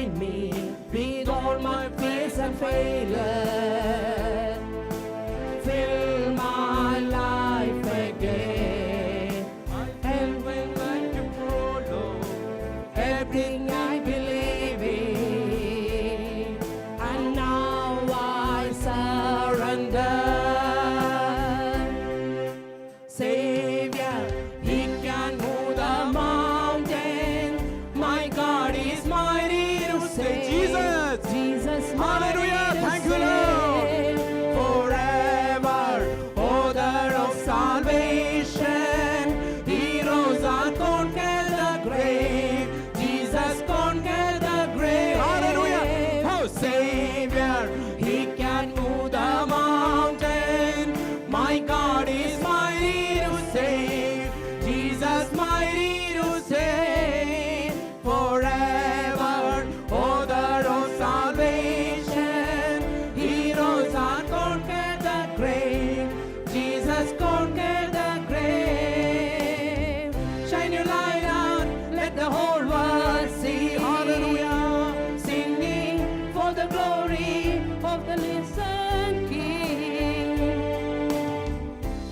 remind me with all my fears and failures. Fill my life again. And when I can follow everything I believe in, and now I surrender. Savior, He can move the mountain. My God is mighty to save. Jesus. Jesus, Hallelujah. Thank you, Lord. Forever, author of salvation. He rose and conquered the grave. Jesus conquered the grave. Hallelujah. Oh, Savior, He can move the mountain. My God is mighty to save. Jesus mighty to save. Forever, author of salvation. He rose and conquered the grave. Jesus conquered the grave. Shine your light out, let the whole world see. Hallelujah. Singing for the glory of the risen King.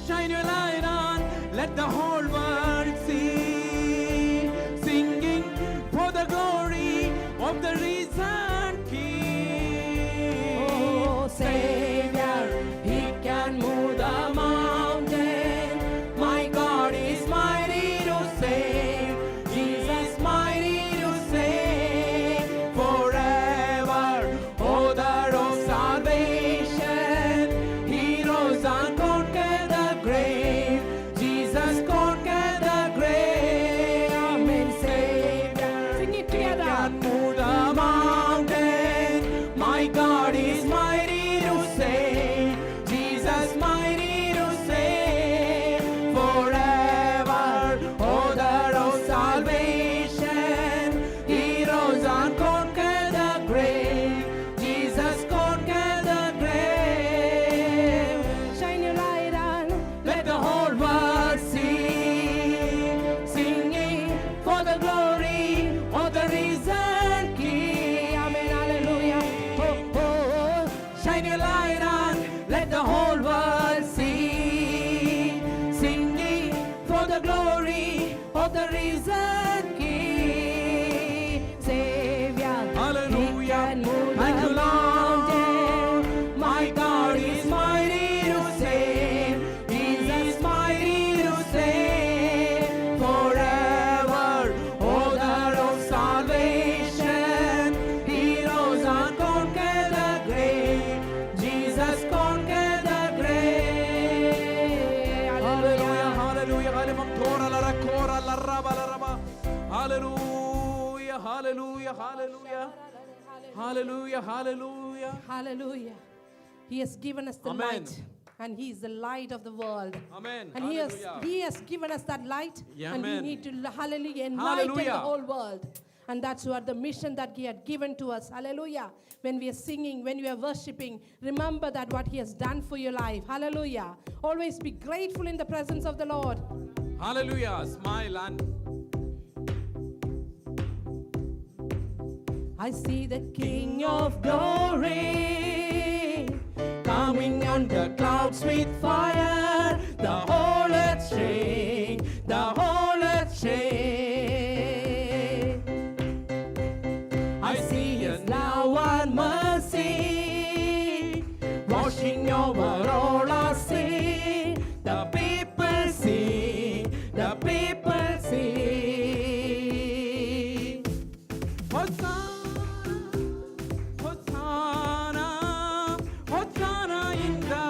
Shine your light on, let the whole world see. Singing for the glory of the risen King. Oh, Savior, He can move the mountain. My God is mighty to save. Jesus mighty to save. Forever, author of salvation. He rose and conquered the grave. Jesus conquered the grave. Amen. Savior, sing it together. Can move the mountain. My God is mighty to save. Jesus mighty to save. Forever, author of salvation. He rose and conquered the grave. Jesus conquered the grave. Shine your light on, let the whole world see. Singing for the glory of the risen King. Amen. Hallelujah. Oh, oh, oh. Shine your light on, let the whole world see. Singing for the glory of the risen King. Savior, Hallelujah. He can move Thank the you, Lord. mountain. My God is mighty to save. Jesus mighty to save. Forever, author of salvation. He rose and conquered the grave. Jesus conquered the grave. Hallelujah. Hallelujah. Hallelujah. Hallelujah. Hallelujah. Hallelujah. Hallelujah. Hallelujah. Hallelujah. He has given us the Amen. light, and He is the light of the world. Amen. And Hallelujah. he has given us that light, Yeah, and we amen. need to hallelujah enlighten Hallelujah. the whole world. And that's what the mission that He had given to us. Hallelujah. When we are singing, when we are worshiping, remember that what He has done for your life. Hallelujah. Always be grateful in the presence of the Lord. Hallelujah. Smile and I see the King of glory coming on the clouds with fire. The whole earth shake, the whole earth shake. I see His love and mercy washing over all our sin. The people sing, the people sing. Hosanna, Hosanna, Hosanna in the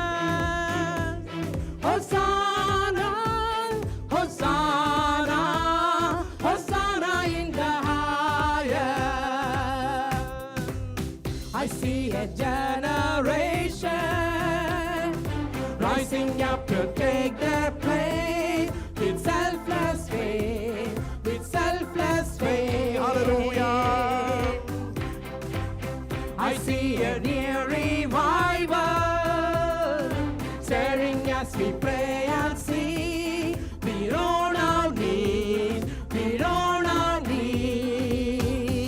highest. Hosanna, Hosanna, Hosanna in the highest. I see a generation rising up to take their place with selfless faith, with selfless faith. Hallelujah. I see a near revival stirring as we pray and sing. We're on our knees, we're on our knees.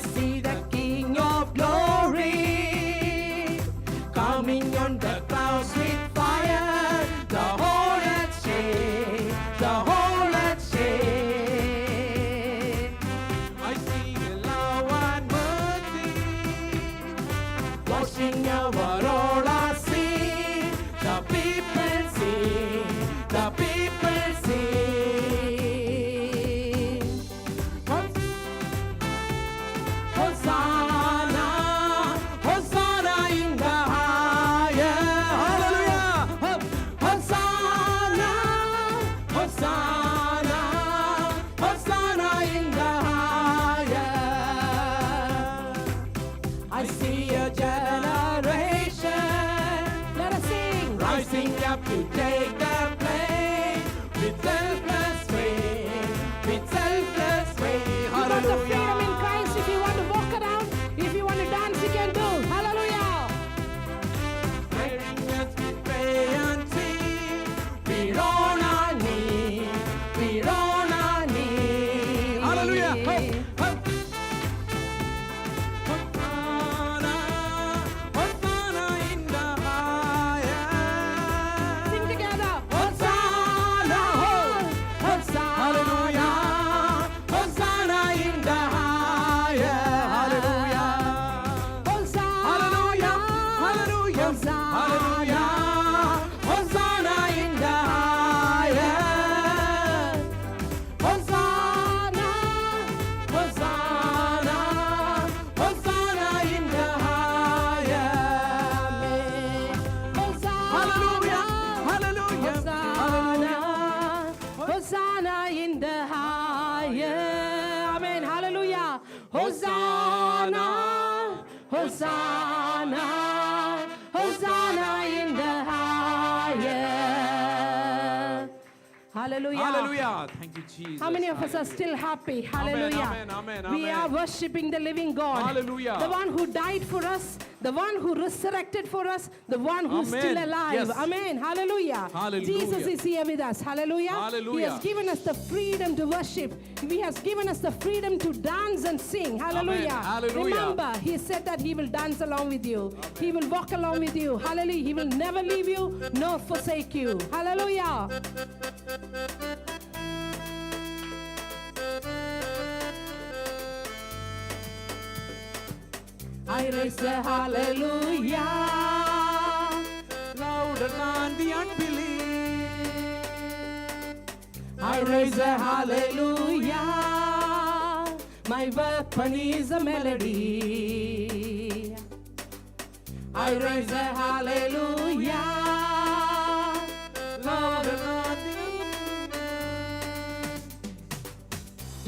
see the King of glory coming on the clouds with fire. The whole earth shake, the whole earth shake. I see the love and mercy Washing over all our sin. The people sing, the people sing. Hosanna, Hosanna in the highest. Hallelujah. Hosanna, Hosanna, Hosanna in the highest. I see a generation, let us sing, rising up to take their place with selfless faith, with selfless faith. You got the freedom in Christ. If you want to walk around, if you want to dance, you can do. Hallelujah. Praying as we pray and sing. We're on our knees, we're on our knees. Hallelujah. Hosanna, Hosanna in the highest. Sing together. Hosanna, Hosanna. Hallelujah. Hosanna in the highest. Hallelujah. Hosanna. Hallelujah. Hallelujah. Hosanna. Hosanna in the highest. Hosanna. Hosanna. Hosanna in the highest. Hosanna. Hallelujah. Hallelujah. Hosanna, Hosanna in the highest. Amen. Hallelujah. Hosanna, Hosanna, Hosanna in the highest. Hallelujah. Hallelujah. Thank you, Jesus. How many of us are still happy? Hallelujah. Amen, amen, We amen. are worshiping the living God. Hallelujah. The one who died for us, the one who resurrected for us, the one who's Amen. still alive. Yes. Amen. Hallelujah. Hallelujah. Jesus is here with us. Hallelujah. He Hallelujah. has given us the freedom to worship. He has given us the freedom to dance and sing. Hallelujah. Hallelujah. Remember, He said that He will dance along with you. He will walk along with you. Hallelujah. He will never leave you nor forsake you. Hallelujah. I raise a hallelujah. Louder than the unbelief. I raise a hallelujah. My weapon is a melody. I raise a hallelujah. Louder than the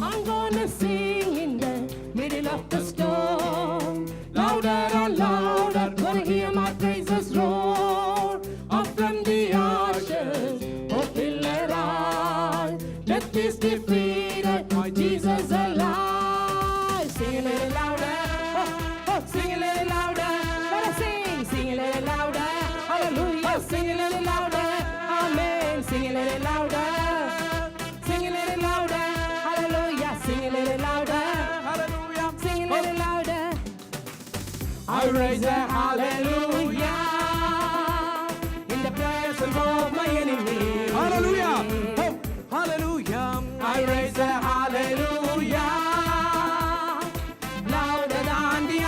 I'm gonna sing in the middle of the storm. Louder and louder, gonna hear my praises roar. Up from the ashes, hope will arise. Death is defeated, my Jesus alive. Sing a little louder, sing a little louder. Let us sing a little louder. Hallelujah, sing a little louder. Amen, sing a little louder. Sing a little louder. Hallelujah, sing a little louder. Hallelujah. Sing a little louder. I raise a hallelujah in the presence of my enemy. Hallelujah. Oh, hallelujah. I raise a hallelujah louder than the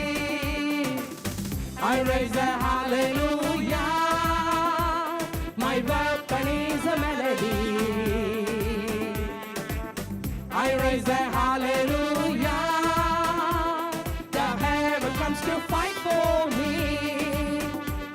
unbelief. I raise a hallelujah. My weapon is a melody. I raise a hallelujah. The heaven comes to fight for me.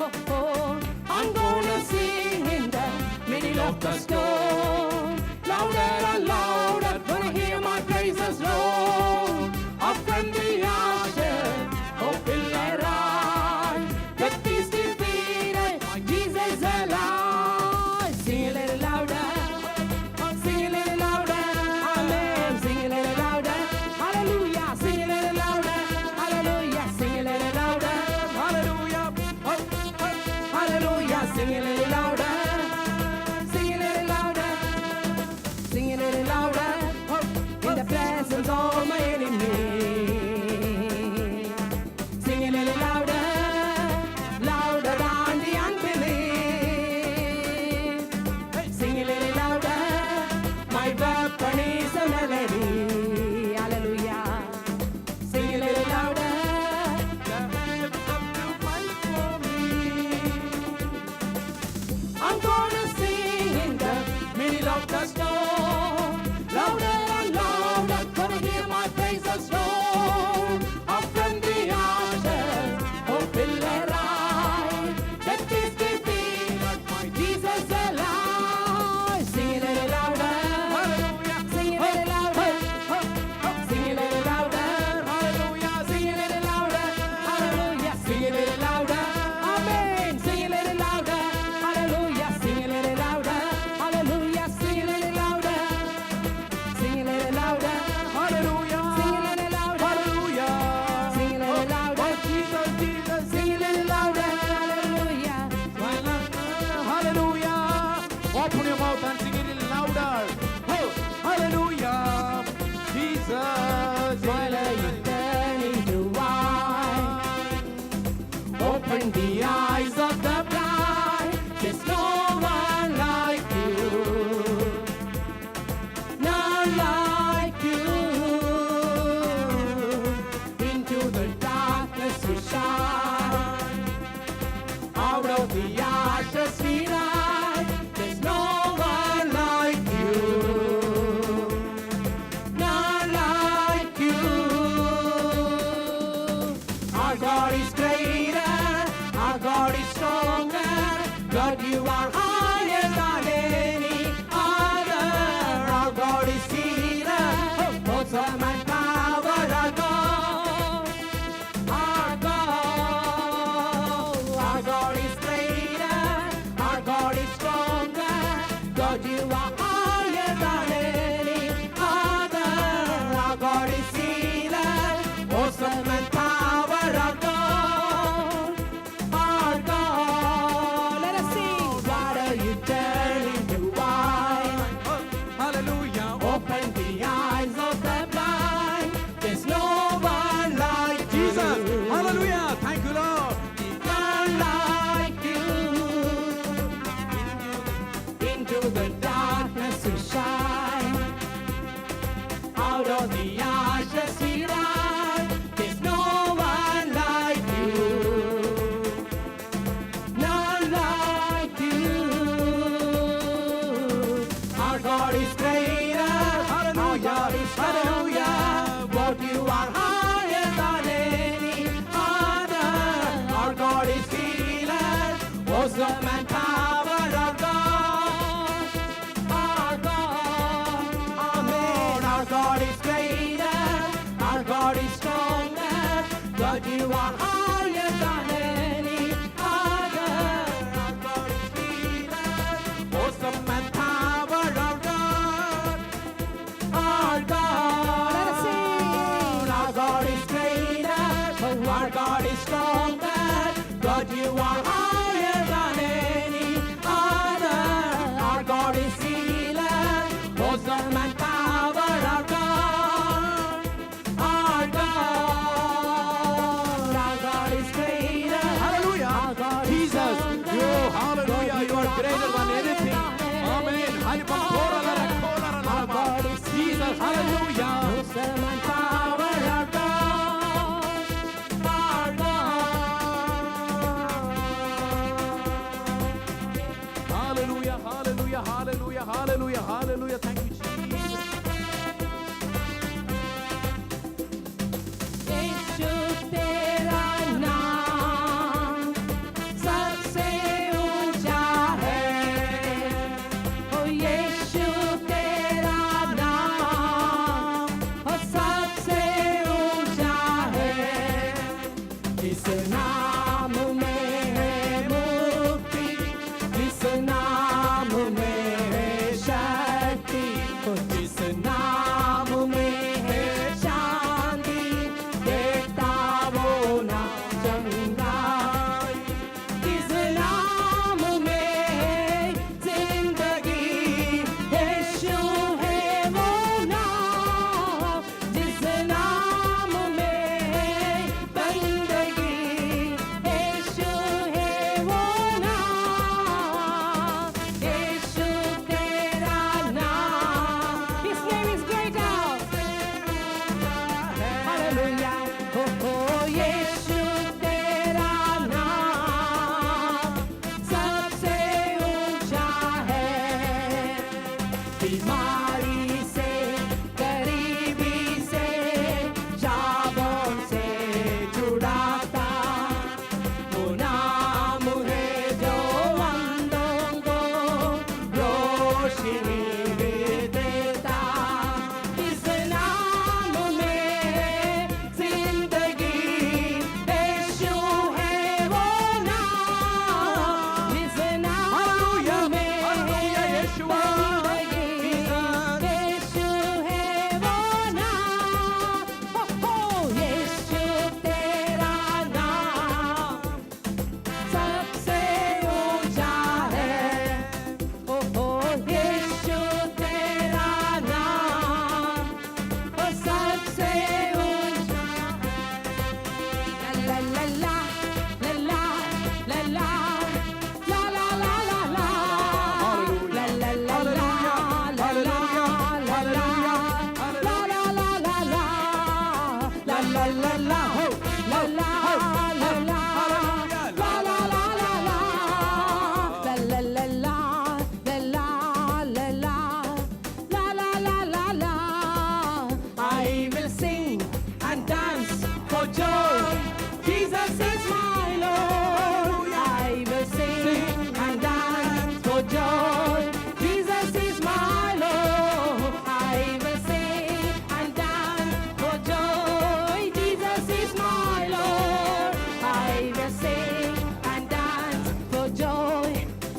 Oh, oh. I'm gonna sing in the middle of the storm. Louder and louder, gonna hear my praises roar. Up from the ashes, hope will arise. Death is defeated. rise us, Lord, up from the ashes. Oh, pillar rise, death is defeated, my Jesus alive. Sing it a little louder, Hallelujah. sing it a little louder, sing it a little louder, Hallelujah. sing it a little louder, hallelujah, sing it a little louder, amen. Sing it a little louder, hallelujah, sing it a little louder, hallelujah, sing it a little louder, sing it a little louder, Hallelujah. sing it a little louder, Hallelujah. sing it a little louder, Oh, Jesus, Jesus, sing it a little louder, hallelujah. Hallelujah. Open your mouth and sing it a little louder. Oh, hallelujah. Jesus. While you turn into wine, open the eyes of the blind. There's no one like you, none like you. Into the darkness we shine, out of the ashes we rise. There's no one like you, none like you. Our God is greater, our God is stronger. God, you are higher than any other. Our God is healer, awesome and power. Our God, our God is greater, our God is stronger. God, you are higher than any other. Our God is healer, awesome and power. Our God, our God. Let us sing. Water you turn into wine, Oh, hallelujah. open the eyes of the blind. There's no one like Jesus. you. Hallelujah. Thank you, Lord. None like you. Into the darkness we shine, out of the ashes we rise. There's no one like you, none like you. Our God is greater, our God is stronger. But you are higher than any other. Our God is healer, awesome and power. Our God, amen. Our God is greater, our God is stronger. God, you are higher than any other. Our God is healer, awesome and power. Our God, our God. Let us sing. Our God is greater, our God is stronger. God, you are higher than any other. Our God is healer, awesome and power. Our God, our God is greater. Hallelujah. Our God is Jesus. stronger. Oh, hallelujah. You are greater than anything. Amen. Our God is Jesus. Hallelujah. awesome and power. Our God, our God. Hallelujah. Hallelujah. Hallelujah. Hallelujah. Hallelujah. Thank you, Jesus. यीशु तेरा नाम सबसे ऊंचा है, ओ यीशु la la la, ho, la la la la, Hallelujah. la la la la la, la la la la, la la la la, la la la la la. I will sing and dance for joy. Jesus is my Lord. I will sing and dance for joy. Jesus is my Lord. I will sing and dance for joy. Jesus is my Lord. I will sing and dance for joy.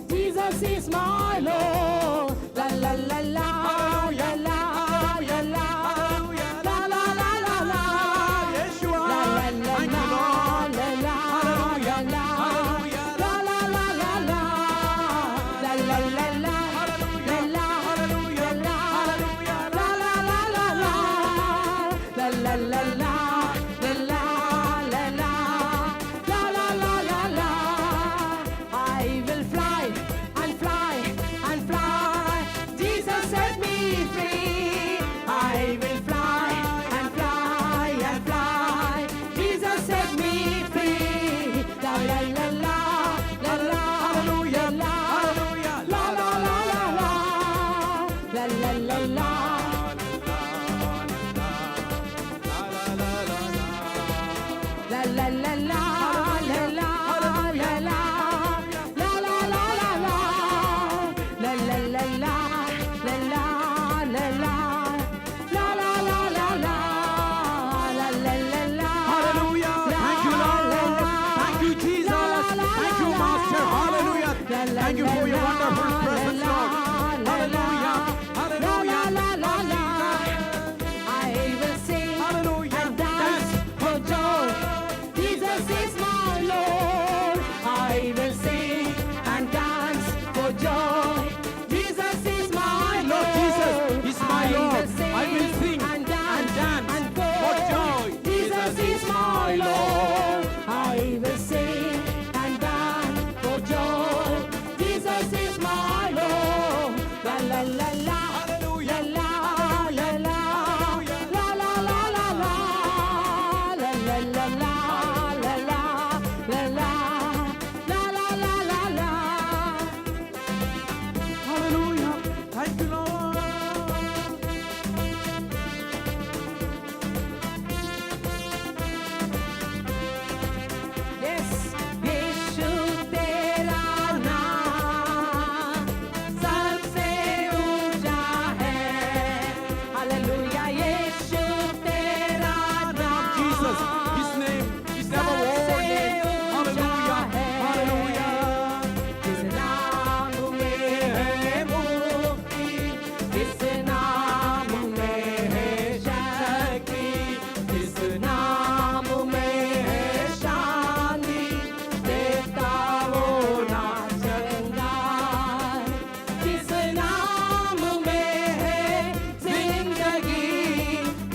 Jesus is my Lord. La la la la, la la la la, la la la la la. Yes, you are. La la la Thank you, la, Lord. la la Hallelujah. la la, Hallelujah. la la la la la, la la la la, la la, Hallelujah. la la, Hallelujah. la la la la la, la la la la, la la, la la, la la, la la la la. I will fly and fly and fly. Jesus set me free. I will fly and fly and fly. Jesus set me free. La la la la, la la, Hallelujah. la Hallelujah. la la la la la, la la la la. La la la la, la la la la, la la la la la, la la la la, la la la la, la la la la la, la la la la. Hallelujah. Thank you, Lord. Thank you, Jesus. Thank you, Master. Hallelujah. Thank you for your wonderful presence, Lord. Hallelujah. Hallelujah. I will sing Hallelujah. and dance for joy. Jesus is my Lord. I will sing and dance for joy. Jesus is my Lord Lord. Jesus is my Lord. I will sing and and dance dance for for joy. Jesus is my Lord. I will sing and dance for joy. Jesus is my Lord. La la la la. Hallelujah. La la la la. La la la la la. La la la la. La la la la. La la la la la. Hallelujah. Thank you, Lord. Yes, यीशु तेरा नाम सबसे ऊंचा है. Hallelujah, यीशु तेरा नाम Jesus, His name is never worn name. Hallelujah. Hallelujah. इस नाम में है मुक्ति, इस नाम में है शक्ति, इस नाम में है शांति, देता वो नाम चंगाई. इस नाम में है जिंदगी,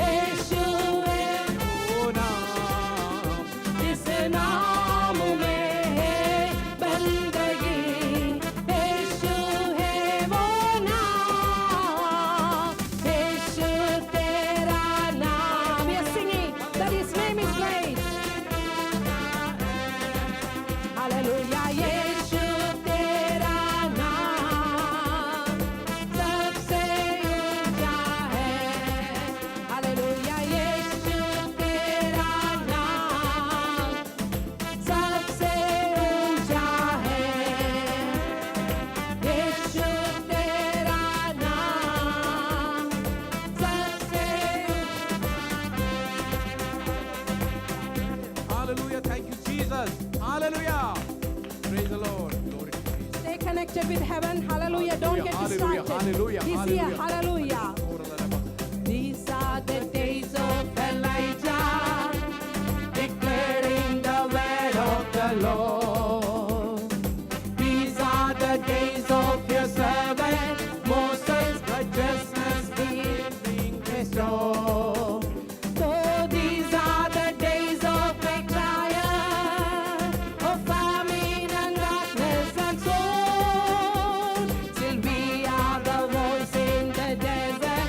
यीशु है Oh, नाम. इस नाम में है बंदगी, यीशु है वो नाम. यीशु तेरा नाम. We are singing that His name is great. Hallelujah. यीशु तेरा नाम सबसे ऊंचा है. Hallelujah. यीशु तेरा नाम सबसे ऊंचा है. यीशु तेरा नाम सबसे Hallelujah. Thank you, Jesus. Hallelujah. Praise the Lord. Glory to Jesus. Stay connected with heaven. Hallelujah. Don't get Hallelujah. distracted. Hallelujah. He's here. Hallelujah. Hallelujah. These are the days of Elijah, declaring the word of the Lord. These are the days of your servant Moses, righteousness being restored. So these are the days of great trial, of famine and darkness and sorrow. Still we are the voice in the desert.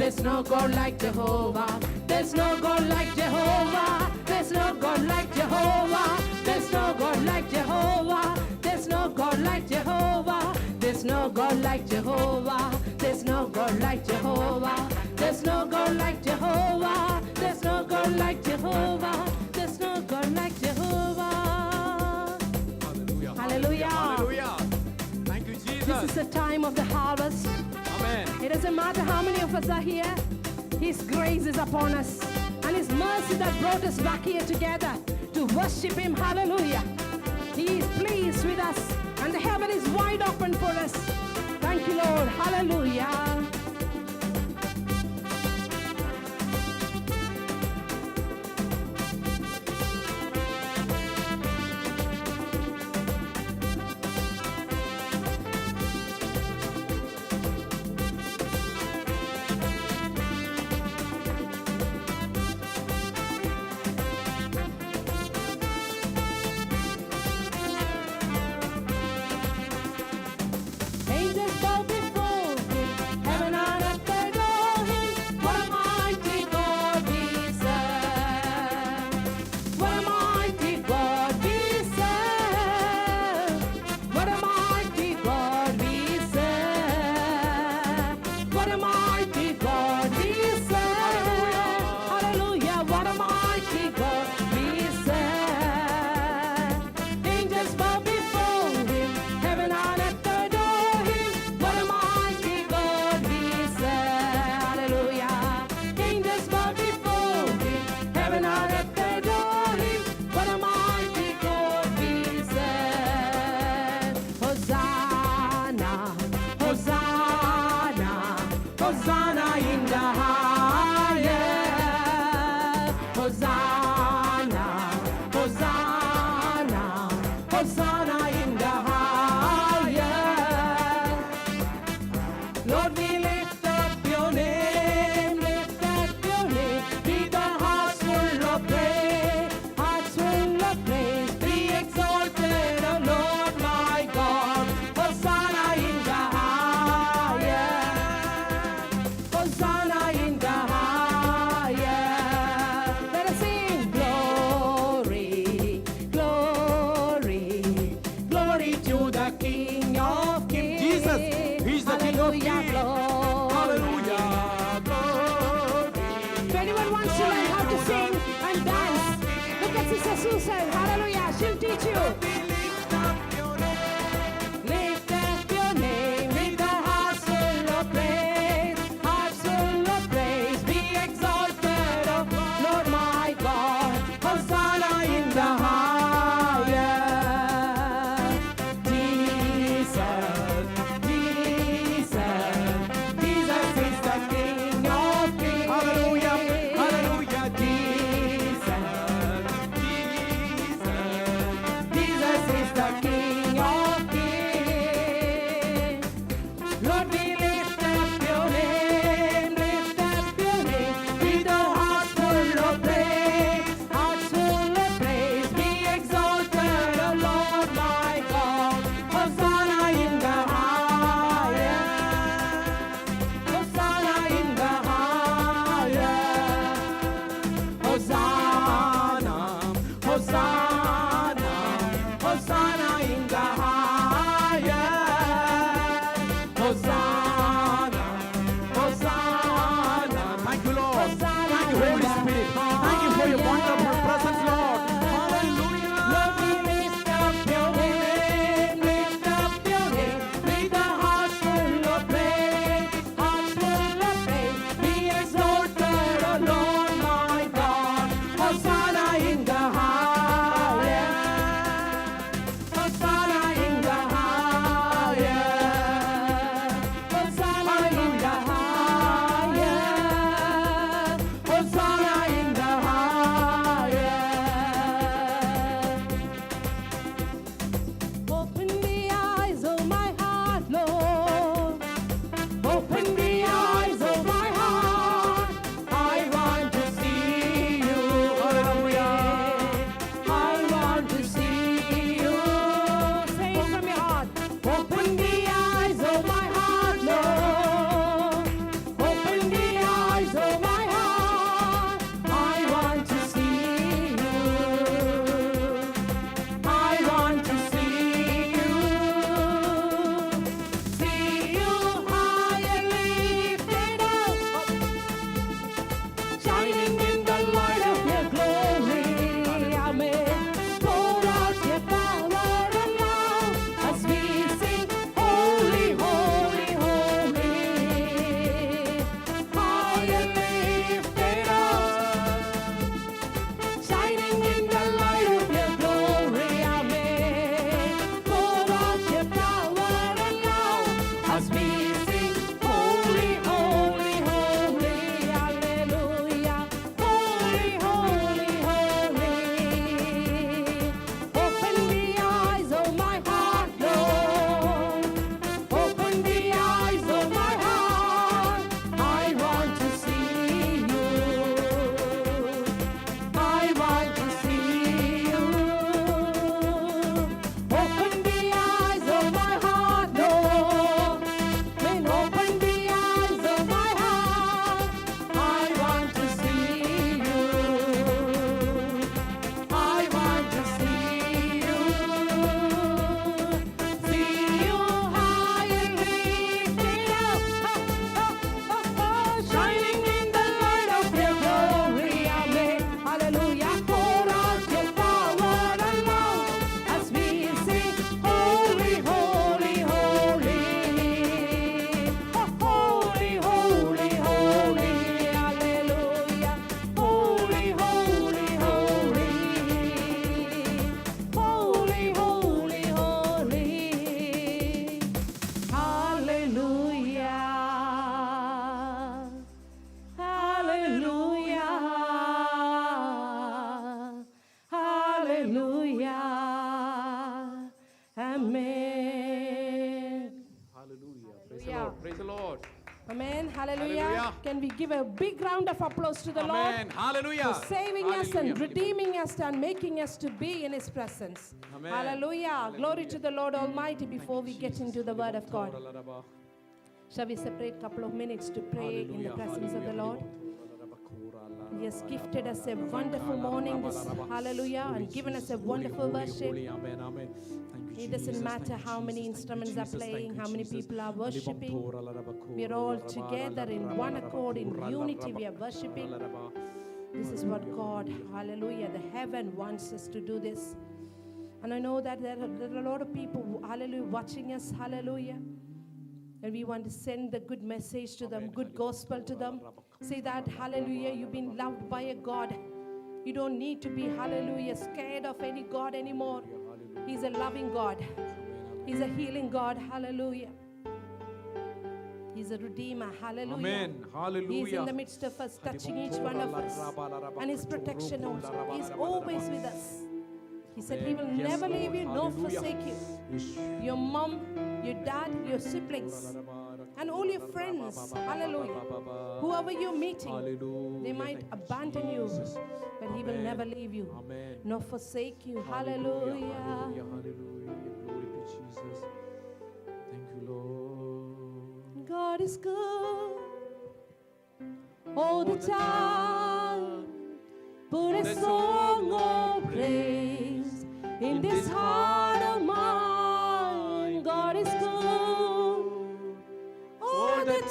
There's no God like Jehovah. There's no God like Jehovah. There's no God like Jehovah. There's no God like Jehovah. There's no God like Jehovah. There's no God like Jehovah. There's no God like Jehovah. There's no God like Jehovah. There's no God like Jehovah. There's no God like Jehovah. Hallelujah. Hallelujah. Hallelujah. Thank you, This Jesus. is the time of the harvest. Amen. It doesn't matter how many of us are here. His grace is upon us. And His mercy that brought us back here together to worship Him. Hallelujah. He is pleased with us. And the heaven is wide open for us. Thank you, Lord. Hallelujah. Angels bow before Him, heaven and earth adore Him. What a mighty God we serve! What a mighty God we serve! What a mighty God we serve! What a mighty God we serve! Hallelujah! What a mighty God we serve! Angels bow before Him, heaven and earth adore Him. What a mighty God we serve. Hallelujah. Angels bow before Him, heaven and earth adore Him. What a mighty God we serve. Hosanna, Hosanna, Hosanna in the highest. Hosanna, Hosanna, Hosanna in the highest. Lord, we lift up your name, lift up your name, with our hearts full of praise, hearts full of praise. Be exalted, O Lord my God. Hosanna in the highest. Hosanna in the highest. Let us sing glory, glory, glory to the King of Kings. Jesus, He's the King of Hallelujah, Kings. glory. Hallelujah. Glory. If anyone wants to learn how to sing and dance, look at Sister Susan. Hallelujah. She'll teach you. Lift up your name. Lift up your name with the hearts full of praise. Hearts full of praise. Be exalted, O Lord my God. Hosanna in the highest. Jesus, Jesus, Jesus is the King of Kings. Hallelujah. Hallelujah. Jesus, Jesus. Jesus is the King of Kings. Lord, we lift up your name, lift up your name, with our hearts full of praise, hearts full of praise. Be exalted, O Lord my God. Hosanna in the highest. Hosanna in the highest. Hosanna, Hosanna, Hosanna in the highest. Hosanna, Hosanna. Thank you, Lord. Hosanna Thank you, Holy in the Spirit. Thank you for your wonderful presence, Lord. Hallelujah. Lord, we lift up your name, lift up your name, with a heart full of praise, heart full of praise. Be exalted, O Lord my God. Hosanna in the highest. Hosanna in the highest. Hosanna in the highest. Hosanna in the highest. Open the eyes of my heart, Lord. Open the eyes of my heart. I want to see you. Hallelujah. I want to see you. Say it from your heart. Open the eyes of my heart, Lord. Open the Amen. Hallelujah. Praise the Hallelujah. Lord. Praise the Lord. Amen. Hallelujah. Hallelujah. Can we give a big round of applause to the Amen. Lord Hallelujah. for saving us Hallelujah. and redeeming us and making us to be in His presence? Amen. Hallelujah. Glory to the Lord Almighty. Before we get into the Word of God, shall we separate a couple of minutes to pray in the presence of the Lord? He has gifted us a wonderful morning, hallelujah, and given us a wonderful worship. It doesn't matter how many instruments are playing, how many people are worshiping. We are all together in one accord, in unity, we are worshiping. This is what God, hallelujah, the heaven wants us to do this. And I know that there are a lot of people, hallelujah, watching us, hallelujah. And we want to send the good message to them, good gospel to them. Say that, hallelujah, you've been loved by a God. You don't need to be, hallelujah, scared of any God anymore. He's a loving God. He's a healing God, hallelujah. He's a redeemer, hallelujah. Amen. Hallelujah. He's in the midst of us, touching each one of us. And His protection also. He's always with us. He said He will Yes, never Lord. leave you nor Hallelujah. forsake you. Your mom, your dad, your siblings, and all your friends, hallelujah. Whoever you're meeting, they might abandon you, but He will Amen. never leave you Amen. nor forsake you. Hallelujah. Hallelujah. Hallelujah. Glory to Jesus. Thank you, Lord. God is good all the time. Put a song of praise in this heart of mine. God is good all the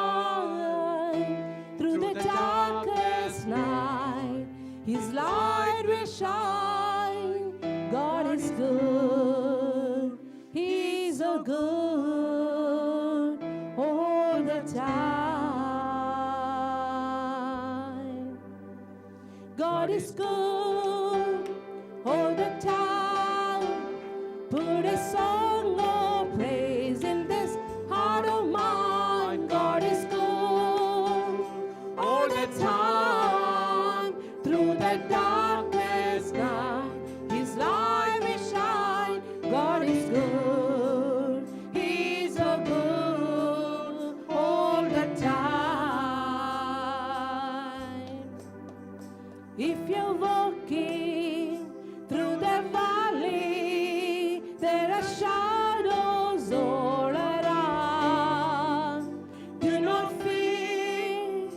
time. Through the darkest night, His light will shine. God is good. He's so good all the time. God is good all the time. Put a song of praise in this heart of mine. God is good all the time. Through the darkness night, His light will shine. God is good. He's so good all the time. If you're walking through the valley, there are shadows all around. Do not fear,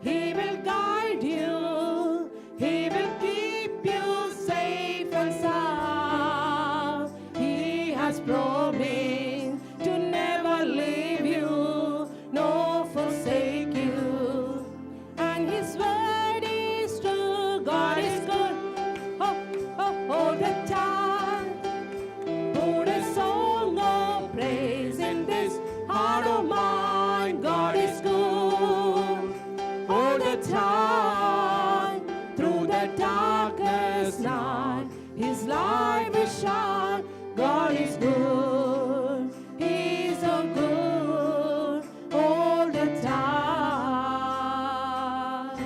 He will guide you. He will keep you safe and sound. He has promised to never leave you nor forsake you. And His word is true. God is good all the time. Put a song of praise in this heart of mine. God is good all the time. Through the darkest night, His light will shine. God is good. He's so good all the time.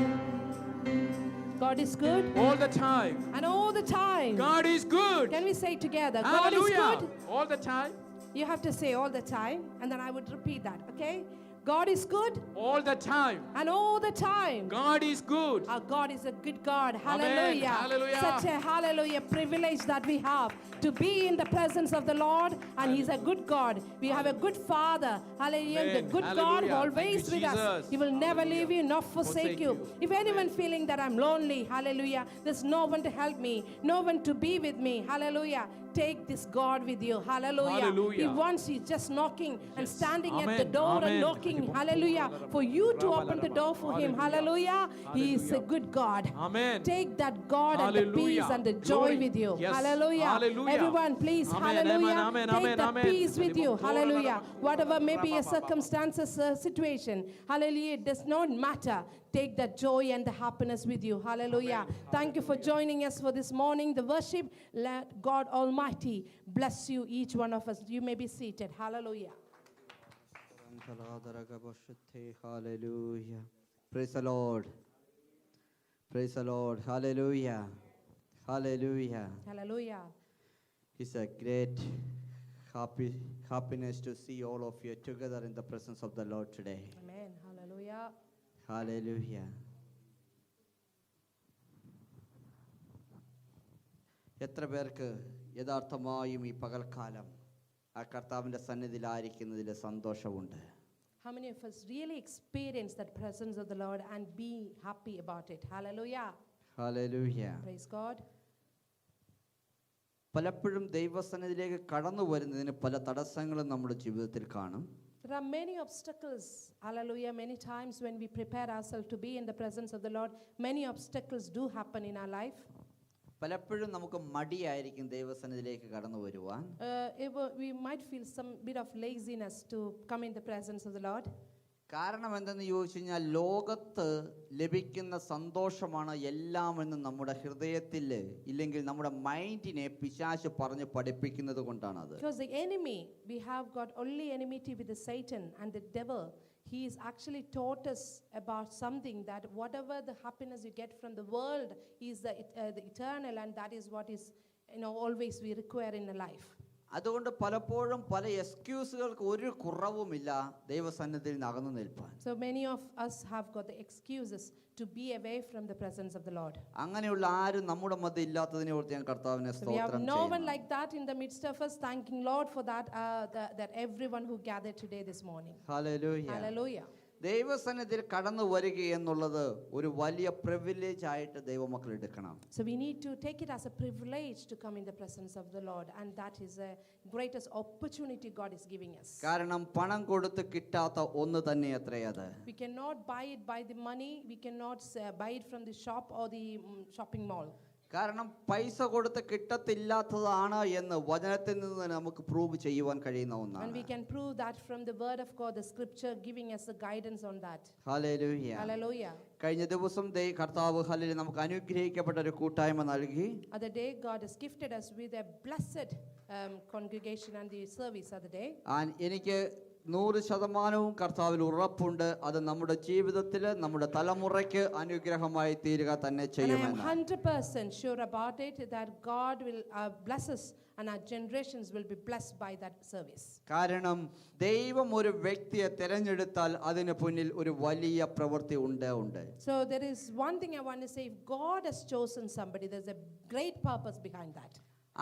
God is good All the time. and all the time. God is good. Can we say together? God Hallelujah. is good. All the time. You have to say all the time, and then I would repeat that, okay? God is good All the time. and all the time. God is good. Our God is a good God. Amen. Hallelujah. Hallelujah. Such a hallelujah privilege that we have to be in the presence of the Lord, and He's a good God. We have a good Father. Hallelujah. Amen. The good God Hallelujah. always Thank you, with us. Jesus. He will never leave you nor forsake Forsake you. you. If anyone feeling that I'm lonely, hallelujah, there's no one to help me, no one to be with me, hallelujah. Take this God with you. Hallelujah. Hallelujah. He wants you just knocking and standing at the Amen. door and Amen. knocking. Hallelujah. For you to open the door for Him. Hallelujah. He is a good God. Amen. Take that God and the Hallelujah. peace and the joy Glory. with you. Yes. Hallelujah. Hallelujah. Everyone, please. Amen. Hallelujah. Amen. Take Amen. that Amen. peace with you. Amen. Hallelujah. Whatever may be a circumstances, situation. Hallelujah. It does not matter. Take that joy and the happiness with you. Hallelujah. Thank you for joining us for this morning, the worship. Let God Almighty bless you, each one of us. You may be seated. Hallelujah. Hallelujah. Praise the Lord. Praise the Lord. Hallelujah. Hallelujah. Hallelujah. It's a great happiness to see all of you together in the presence of the Lord today. Amen. Hallelujah. Hallelujah. എത്ര പേർക്ക് യഥാർത്ഥമായും ഈ പകൽക്കാലം ആ കർത്താവിൻ്റെ സന്നിധിയിലായിരിക്കുന്നതിൽ സന്തോഷമുണ്ട്? How many of us really experience that presence of the Lord and be happy about it? Hallelujah. Hallelujah. Praise God. പലപ്പോഴും ദൈവസന്നിധിയിലേക്ക് കടന്നു വരുന്നതിന് പല തടസ്സങ്ങളും നമ്മുടെ ജീവിതത്തിൽ കാണും. There are many obstacles. Hallelujah. Many times when we prepare ourselves to be in the presence of the Lord, many obstacles do happen in our life. പലപ്പോഴും നമുക്ക് മടിയായിരിക്കും ദൈവസന്നിധിയിലേക്ക് കടന്നു വരുവാൻ. We might feel some bit of laziness to come in the presence of the Lord. കാരണം എന്തെന്ന് ചോദിച്ചു കഴിഞ്ഞാൽ ലോകത്ത് ലഭിക്കുന്ന സന്തോഷമാണ് എല്ലാമെന്ന് നമ്മുടെ ഹൃദയത്തിൽ ഇല്ലെങ്കിൽ നമ്മുടെ മൈൻഡിനെ പിശാച് പറഞ്ഞ് പഠിപ്പിക്കുന്നത് കൊണ്ടാണത്. Because the enemy, we have got only enmity with the Satan and the devil. He is actually taught us about something that whatever the happiness you get from the world is the eternal, and that is what is always we require in a life. അതുകൊണ്ട് പലപ്പോഴും പല എക്സ്ക്യൂസുകൾക്ക് ഒരു കുറവുമില്ല ദൈവസന്നിധിയിൽ നിന്ന് അകന്നു നിൽപ്പാൻ. So many of us have got the excuses to be away from the presence of the Lord. അങ്ങനെയുള്ള ആരും നമ്മുടെ മധ്യ ഇല്ലാത്തതിനെ ഓർത്ത് ഞാൻ കർത്താവിനെ So we have സ്തോത്രം no one ചെയ്യുന്നു. like that in the midst of us, thanking Lord for that that everyone who gathered today this morning. Hallelujah. Hallelujah. ദൈവസന്നിധിയിൽ കടന്നു വരിക എന്നുള്ളത് ഒരു വലിയ പ്രിവിലേജ് ആയിട്ട് ദൈവമക്കൾ എടുക്കണം. So we need to take it as a privilege to come in the presence of the Lord, and that is a greatest opportunity God is giving us. കാരണം പണം കൊടുത്ത് കിട്ടാത്ത ഒന്ന് തന്നെ അത്രയത്. We cannot buy it by the money, we cannot buy it from the shop or the shopping mall. കാരണം പൈസ കൊടുത്ത് കിട്ടത്തില്ലാത്തതാണ് എന്ന് വചനത്തിൽ നിന്ന് നമുക്ക് പ്രൂവ് ചെയ്യുവാൻ കഴിയുന്ന And ഒന്നാണ്. we can prove that from the word of God, the scripture giving us the guidance on that. Hallelujah. Hallelujah. കഴിഞ്ഞ ദിവസം കർത്താവ് ഹല്ലേലൂയ നമുക്ക് അനുഗ്രഹിക്കപ്പെട്ട ഒരു കൂട്ടായ്മ നൽകി. Other day God has gifted us with a blessed congregation and the service other day. എനിക്ക് 100% കർത്താവിൽ ഉറപ്പുണ്ട് അത് നമ്മുടെ ജീവിതത്തിൽ നമ്മുടെ തലമുറയ്ക്ക് അനുഗ്രഹമായി തീരുക തന്നെ And I am ചെയ്യുമെന്ന്. 100% sure about it that God will bless us and our generations will be blessed by that service. കാരണം ദൈവം ഒരു വ്യക്തിയെ തിരഞ്ഞെടുത്താൽ അതിന് പിന്നിൽ ഒരു വലിയ പ്രവൃത്തി ഉണ്ട്. So there is one thing I want to say: if God has chosen somebody, there's a great purpose behind that.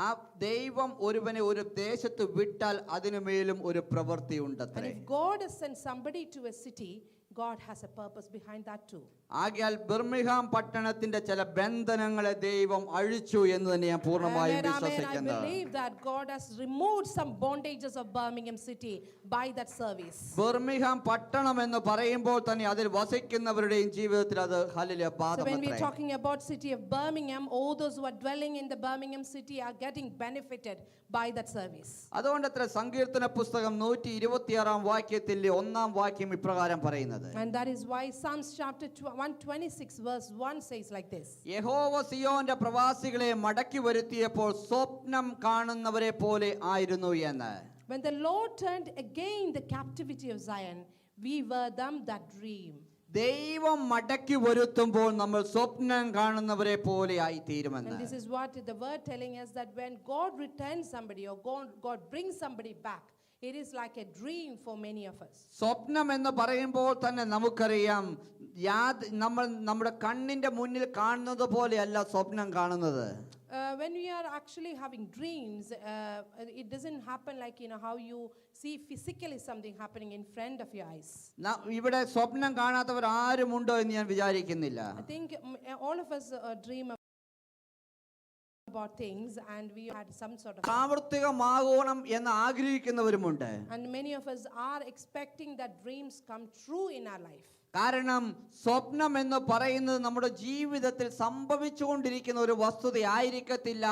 ആ ദൈവം ഒരുവനെ ഒരു ദേശത്ത് വിട്ടാൽ അതിനുമേലും ഒരു പ്രവൃത്തി And ഉണ്ടത്രേ. if God has sent somebody to a city, God has a purpose behind that too. ആകയാൽ Birmingham പട്ടണത്തിന്റെ ചില ബന്ധനങ്ങളെ ദൈവം അഴിച്ചു എന്ന് തന്നെ ഞാൻ പൂർണ്ണമായും Amen, amen. I വിശ്വസിക്കുന്നു. believe that God has removed some bondages of Birmingham city by that service. Birmingham പട്ടണം എന്ന് പറയുമ്പോൾ തന്നെ അതിൽ വസിക്കുന്നവരുടെയും ജീവിതത്തിൽ അത് hallelujah So when we're ബാധകമത്രേ. talking about city of Birmingham, all those who are dwelling in the Birmingham city are getting benefited by that service. അതുകൊണ്ട് അത്ര സങ്കീർത്തന പുസ്തകം 126 വാക്യത്തിൽ 1-ാം വാക്യം ഇപ്രകാരം പറയുന്നത്. And that is why Psalms chapter 126 verse 1 says like this. യഹോവ സിയോന്റെ പ്രവാസികളെ മടക്കി വരുത്തിയപ്പോൾ സ്വപ്നം കാണുന്നവരെ പോലെ ആയിരുന്നു എന്ന്. When the Lord turned again the captivity of Zion, we were them that dream. ദൈവം മടക്കി വരുത്തുമ്പോൾ നമ്മൾ സ്വപ്നം കാണുന്നവരെ പോലെ ആയി തീരുമെന്ന്. And this is what the word telling us, that when God returns somebody or God brings somebody back, it is like a dream for many of us. സ്വപ്നം എന്ന് പറയുമ്പോൾ തന്നെ നമുക്കറിയാം നമ്മൾ നമ്മുടെ കണ്ണിന്റെ മുന്നിൽ കാണുന്നത് പോലെയല്ല സ്വപ്നം കാണുന്നത്. When we are actually having dreams, it doesn't happen like how you see physically something happening in front of your eyes. ഇവിടെ സ്വപ്നം കാണാത്തവർ ആരുമുണ്ടോ എന്ന് ഞാൻ വിചാരിക്കുന്നില്ല. I think all of us dream about things, and we had some sort of പ്രാവർത്തികമാകണം എന്ന് ആഗ്രഹിക്കുന്നവരുമുണ്ട്. and many of us are expecting that dreams come true in our life. കാരണം സ്വപ്നം എന്ന് പറയുന്നത് നമ്മുടെ ജീവിതത്തിൽ സംഭവിച്ചുകൊണ്ടിരിക്കുന്ന ഒരു വസ്തുതയായിരിക്കത്തില്ല.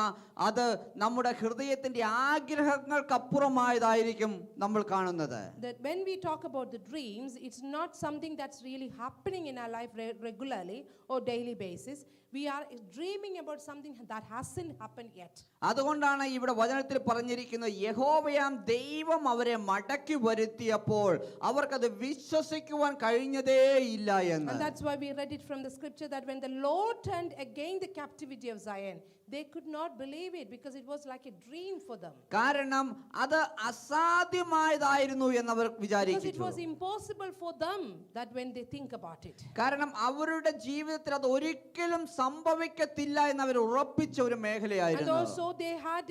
അത് നമ്മുടെ ഹൃദയത്തിന്റെ ആഗ്രഹങ്ങൾക്കപ്പുറമായതായിരിക്കും നമ്മൾ കാണുന്നത്. That when we talk about the dreams, it's not something that's really happening in our life regularly or daily basis. We are dreaming about something that hasn't happened yet. അതുകൊണ്ടാണ് ഇവിടെ വചനത്തിൽ പറഞ്ഞിരിക്കുന്നത് യഹോവയാം ദൈവം അവരെ മടക്കി വരുത്തിയപ്പോൾ അവർക്കത് വിശ്വസിക്കുവാൻ കഴിഞ്ഞതേ ഇല്ല എന്ന്. And that's why we read it from the scripture that when the Lord turned again the captivity of Zion, they could not believe it because it was like a dream for them. കാരണം അത് അസാധ്യമായതായിരുന്നു എന്നവർ Because it വിചാരിച്ചു. was impossible for them that when they think about it. കാരണം അവരുടെ ജീവിതത്തിൽ അത് ഒരിക്കലും സംഭവിക്കത്തില്ല എന്ന് അവർ ഉറപ്പിച്ച ഒരു And മേഖലയായിരുന്നു. also they had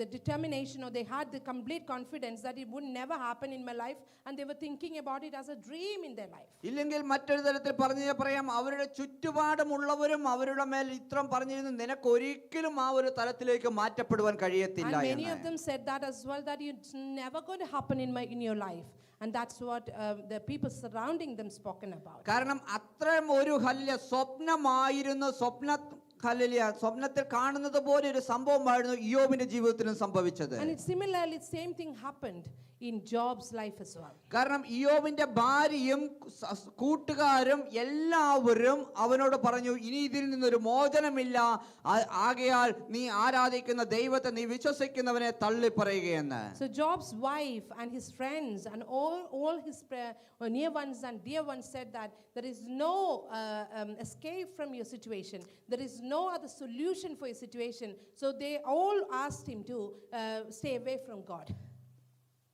the determination, or they had the complete confidence that it would never happen in my life, and they were thinking about it as a dream in their life. ഇല്ലെങ്കിൽ മറ്റൊരു തരത്തിൽ പറയാം, അവരുടെ ചുറ്റുപാടുമുള്ളവരും അവരുടെ മേൽ ഇത്രം പറഞ്ഞിരുന്നു, നിനക്ക് ഒരിക്കലും ആ ഒരു തലത്തിലേക്ക് മാറ്റപ്പെടുവാൻ കഴിയത്തില്ല And many of എന്ന്. them said that as well, that it's never going to happen in your life. And that's what the people surrounding them spoken about. കാരണം അത്രയും ഒരു വലിയ സ്വപ്നമായിരുന്നു, സ്വപ്നത്തിൽ കാണുന്നത് പോലെ ഒരു സംഭവമായിരുന്നു ഇയ്യോബിന്റെ ജീവിതത്തിലും സംഭവിച്ചത്. And it's similarly, same thing happened in Job's life as well. കാരണം ഇയ്യോബിന്റെ ഭാര്യയും കൂട്ടുകാരും എല്ലാവരും അവനോട് പറഞ്ഞു, ഇനി ഇതിൽ നിന്നൊരു മോചനമില്ല, ആകയാൽ നീ ആരാധിക്കുന്ന ദൈവത്തെ, നീ വിശ്വസിക്കുന്നവനെ തള്ളി പറയുകയെന്ന്. So Job's wife and his friends and all his near ones and dear ones said that there is no escape from your situation. There is no other solution for your situation. So they all asked him to stay away from God.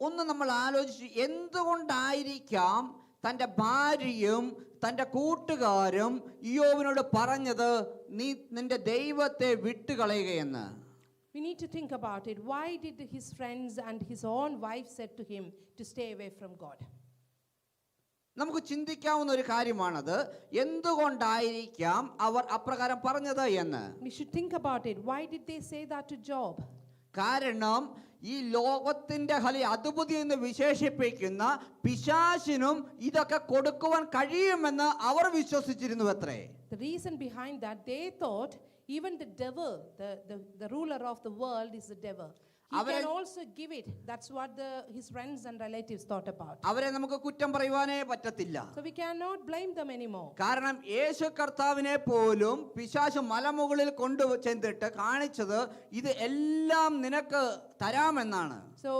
ഒന്ന് നമ്മൾ ആലോചിച്ചു, എന്തുകൊണ്ടായിരിക്കാം തൻ്റെ ഭാര്യയും തൻ്റെ കൂട്ടുകാരും ഇയ്യോബിനോട് പറഞ്ഞത് നീ നിന്റെ ദൈവത്തെ വിട്ടുകളയുകയെന്ന്? We need to think about it. Why did his friends and his own wife said to him to stay away from God? നമുക്ക് ചിന്തിക്കാവുന്ന ഒരു കാര്യമാണത്. എന്തുകൊണ്ടായിരിക്കാം അവർ അപ്രകാരം പറഞ്ഞത് എന്ന്. We should think about it. Why did they say that to Job? കാരണം ഈ ലോകത്തിന്റെ അധിപതി എന്ന് വിശേഷിപ്പിക്കുന്ന പിശാചിനും ഇതൊക്കെ കൊടുക്കുവാൻ കഴിയുമെന്ന് അവർ വിശ്വസിച്ചിരുന്നു അത്രേ. The reason behind that, they thought even the devil, the ruler of the world is the devil. He can also give it. That's what his friends and relatives thought about. അവരെ നമുക്ക് കുറ്റം പറയുവാനേ പറ്റത്തില്ല. So we cannot blame them anymore. കാരണം യേശു കർത്താവിനെ പോലും പിശാച് മലമുകളിൽ കൊണ്ടുചെന്നിട്ട് കാണിച്ചത് ഇത് എല്ലാം നിനക്ക് തരാമെന്നാണ്. So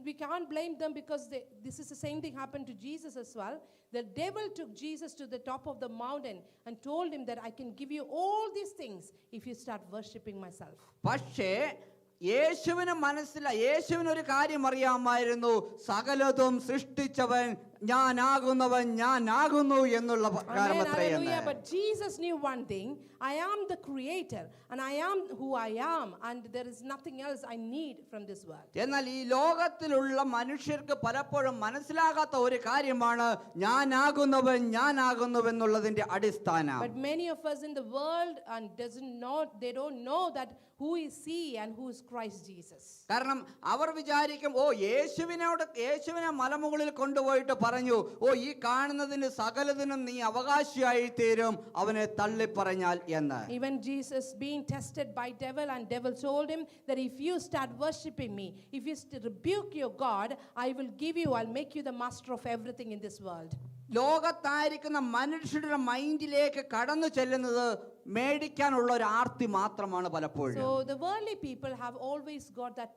we can't blame them because this is the same thing happened to Jesus as well. The devil took Jesus to the top of the mountain and told him that I can give you all these things if you start worshipping myself. പക്ഷേ യേശുവിന് ഒരു കാര്യം അറിയാമായിരുന്നു, സകലതും സൃഷ്ടിച്ചവൻ ഞാനാകുന്നു എന്നുള്ള കാരണമത്രയെന്ന്. But Jesus knew one thing: I am the creator and I am who I am, and there is nothing else I need from this world. എന്നാൽ ഈ ലോകത്തിലുള്ള മനുഷ്യർക്ക് പലപ്പോഴും മനസ്സിലാകാത്ത ഒരു കാര്യമാണ് ഞാനാകുന്നുവെന്നുള്ളതിന്റെ അടിസ്ഥാനം. But many of us in the world and they don't know that who is he and who is Christ Jesus. കാരണം അവർ വിചാരിക്കും, യേശുവിനെ മലമുകളിൽ കൊണ്ടുപോയിട്ട് പറഞ്ഞു, ഈ കാണുന്നതിന് സകലതിനും നീ അവകാശിയായി തീരും അവനെ തള്ളിപ്പറഞ്ഞാൽ എന്ന്. Even Jesus being tested by devil, and devil told him that if you start worshiping me, if you rebuke your God, I'll make you the master of everything in this world. ലോകത്തായിരിക്കുന്ന മനുഷ്യരുടെ മൈൻഡിലേക്ക് കടന്നു ചെല്ലുന്നത് മേടിക്കാനുള്ള ഒരു ആർത്തി മാത്രമാണ് പലപ്പോഴും. So the worldly people have always got that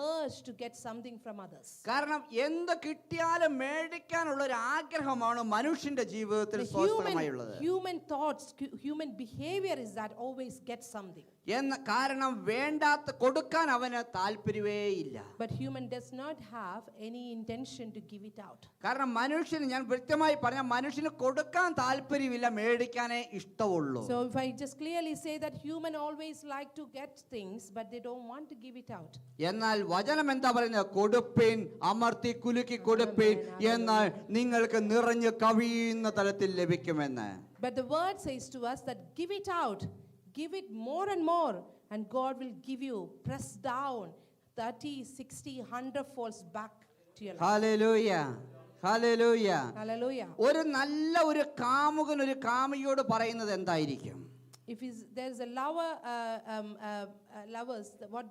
urge to get something from others. കാരണം എന്ത് കിട്ടിയാലും മേടിക്കാനുള്ള ഒരു ആഗ്രഹമാണ് മനുഷ്യന്റെ ജീവിതത്തിൽ സ്വസ്ഥമായുള്ളത്. Human thoughts, human behavior is that always get something. കാരണം വേണ്ടാത്ത കൊടുക്കാൻ അവന് താല്പര്യമേ ഇല്ല. But human does not have any intention to give it out. കാരണം മനുഷ്യന്, ഞാൻ കൃത്യമായി പറഞ്ഞ, മനുഷ്യന് കൊടുക്കാൻ താല്പര്യമില്ല, മേടിക്കാനേ ഇഷ്ടമുള്ളൂ. So if I just clearly say that human always like to get things but they don't want to give it out. എന്നാൽ വചനം എന്താ പറയുന്നത്? കൊടുപ്പിൻ, അമർത്തി കുലുക്കി കൊടുപ്പിൻ, എന്നാൽ നിങ്ങൾക്ക് നിറഞ്ഞു കവിയുന്ന തലത്തിൽ ലഭിക്കുമെന്ന്. But the word says to us that give it out, give it more and more, and God will give you, press down 30, 60, 100 folds back to your life. Hallelujah. Hallelujah. Hallelujah. ഒരു നല്ല ഒരു കാമുകൻ ഒരു കാമുകിയോട് പറയുന്നത് എന്തായിരിക്കും? If there's a lovers, what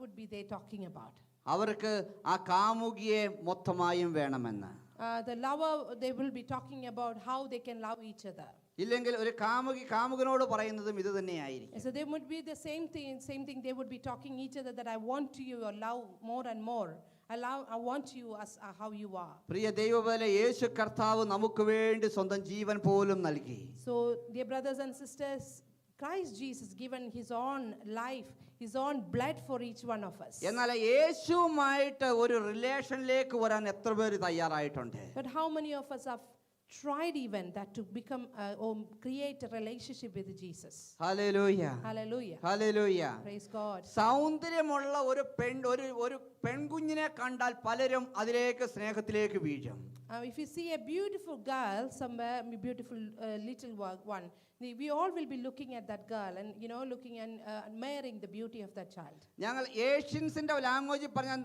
would be they talking about? അവർക്ക് ആ കാമുകിയെ മൊത്തമായും വേണമെന്ന്. The lover, they will be talking about how they can love each other. ഇല്ലെങ്കിൽ ഒരു കാമുകനോട് പറയുന്നതും ഇത് തന്നെയായിരിക്കും. So they would be the same thing they would be talking each other, that I want you or love more and more. I want you as how you are. പ്രിയ ദൈവവേല, യേശു കർത്താവ് നമുക്ക് വേണ്ടി സ്വന്തം ജീവൻ പോലും നൽകി. So dear brothers and sisters, Christ Jesus given his own life, his own blood for each one of us. എന്നാൽ യേശുവുമായിട്ട് ഒരു റിലേഷനിലേക്ക് വരാൻ എത്ര പേര് തയ്യാറായിട്ടുണ്ട്? But how many of us have tried even that to become or create a relationship with Jesus? Hallelujah, Hallelujah. Hallelujah. Praise God. സൗന്ദര്യമുള്ള ഒരു പെൺകുഞ്ഞിനെ കണ്ടാൽ പലരും അതിലേക്ക് സ്നേഹത്തിലേക്ക് വീഴും. If you see a beautiful girl somewhere, a beautiful little one, we all will be looking at that girl and looking and admiring the beauty of that child. ഞങ്ങൾ ഏഷ്യൻസിന്റെ ലാംഗ്വേജിൽ പറഞ്ഞാൽ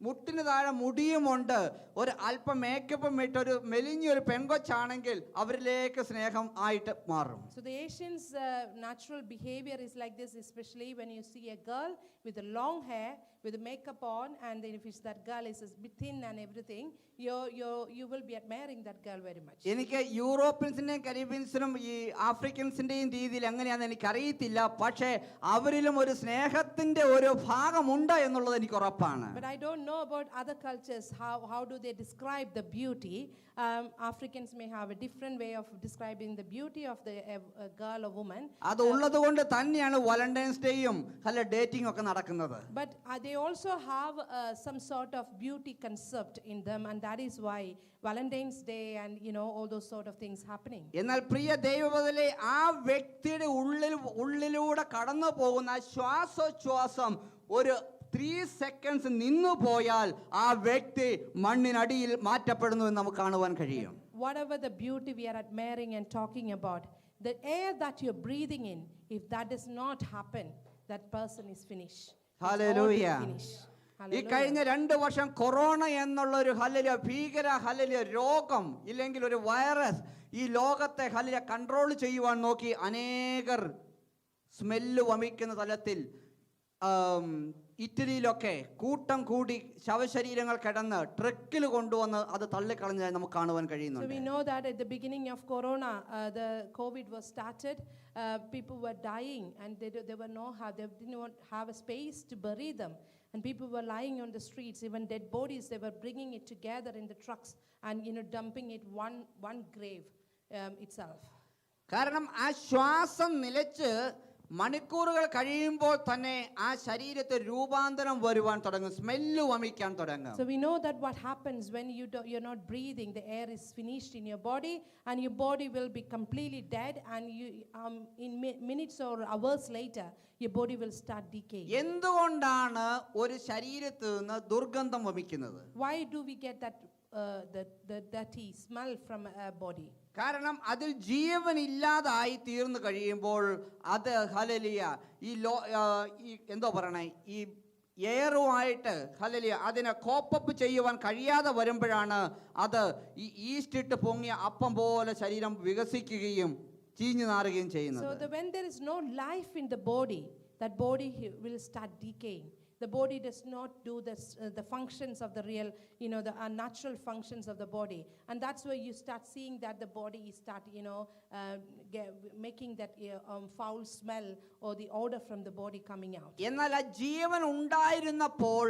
മുട്ടിന് താഴെ മുടിയുമുണ്ട്, ഒരു അല്പം മേക്കപ്പും ഇട്ട് ഒരു മെലിഞ്ഞൊരു പെൺകൊച്ചാണെങ്കിൽ അവരിലേക്ക് സ്നേഹം ആയിട്ട് മാറും. So the Asians' natural behavior is like this, especially when you see a girl with a long hair, with makeup on, and then if it's that girl is a bit thin and everything, you will be admiring that girl very much. എനിക്ക് യൂറോപ്യൻസിന്റെയും കരീബിയൻസിനും ഈ ആഫ്രിക്കൻസിന്റെയും രീതിയിൽ എങ്ങനെയാണെന്ന് എനിക്കറിയത്തില്ല, പക്ഷേ അവരിലും ഒരു സ്നേഹത്തിന്റെ ഒരു ഭാഗമുണ്ട് എന്നുള്ളത് എനിക്ക് ഉറപ്പാണ്. But I don't know about other cultures, how do they describe the beauty. Africans may have a different way of describing the beauty of the girl or woman. അത് ഉള്ളത് കൊണ്ട് തന്നെയാണ് വാലന്റൈൻസ് ഡേയും അല്ല ഡേറ്റിംഗ് ഒക്കെ നടക്കുന്നത്. But they also have some sort of beauty concept in them, and that is why Valentine's Day and all those sort of things happening. എന്നാൽ പ്രിയ ദൈവമക്കളെ, ആ വ്യക്തിയുടെ ഉള്ളിലൂടെ കടന്നു പോകുന്ന ശ്വാസോച്ഛ്വാസം ഒരു 3 seconds നിന്നു പോയാൽ ആ വ്യക്തി മണ്ണിനടിയിൽ മാറ്റപ്പെടുന്നു എന്ന് നമുക്ക് കാണുവാൻ കഴിയും. Whatever the beauty we are admiring and talking about, the air that you're breathing in, if that does not happen, that person is finished. Hallelujah. ഈ Hallelujah. കഴിഞ്ഞ 2 വർഷം കൊറോണ എന്നുള്ള ഒരു ഭീകര രോഗം ഇല്ലെങ്കിൽ ഒരു വൈറസ് ഈ ലോകത്തെ കൺട്രോൾ ചെയ്യുവാൻ നോക്കി അനേകർ സ്മെല്ല് വമിക്കുന്ന തലത്തിൽ ഇറ്റലിയിലൊക്കെ കൂട്ടം കൂടി ശവശരീരങ്ങൾ കിടന്ന് ട്രക്കിൽ കൊണ്ടുവന്ന് അത് തള്ളിക്കളഞ്ഞാൽ നമുക്ക് കാണുവാൻ So കഴിയുന്നുണ്ട്. we know that at the beginning of Corona, the COVID was started. People were dying, and they didn't have a space to bury them, and people were lying on the streets. Even dead bodies, they were bringing it together in the trucks and dumping it one grave itself. കാരണം ആ ശ്വാസം നിലച്ച് മണിക്കൂറുകൾ കഴിയുമ്പോൾ തന്നെ ആ ശരീരത്തെ രൂപാന്തരം വരുവാൻ തുടങ്ങും, സ്മെല്ല് വമിക്കാൻ തുടങ്ങും. So we know that what happens when you're not breathing, the air is finished in your body, and your body will be completely dead, and in minutes or hours later, your body will start decaying. എന്തുകൊണ്ടാണ് ഒരു ശരീരത്തിൽ നിന്ന് ദുർഗന്ധം വമിക്കുന്നത്? Why do we get that the dirty smell from a body? കാരണം അതിൽ ജീവൻ ഇല്ലാതായി തീർന്നു കഴിയുമ്പോൾ അത് ഹല്ലേലൂയ ഈ എന്തോ പറയണേ ഈ എയറുമായിട്ട് ഹല്ലേലൂയ അതിനെ കോപ്പപ്പ് ചെയ്യുവാൻ കഴിയാതെ വരുമ്പോഴാണ് അത് ഈ ഈസ്റ്റ് ഇട്ട് പൊങ്ങിയ അപ്പം പോലെ ശരീരം വികസിക്കുകയും ചീഞ്ഞു നാറുകയും ചെയ്യുന്നത്. So when there is no life in the body, that body will start decaying. The body does not do the functions of the real, the natural functions of the body. And that's where you start seeing that the body start, making that foul smell or the odor from the body coming out. എന്നാൽ ആ ജീവൻ ഉണ്ടായിരുന്നപ്പോൾ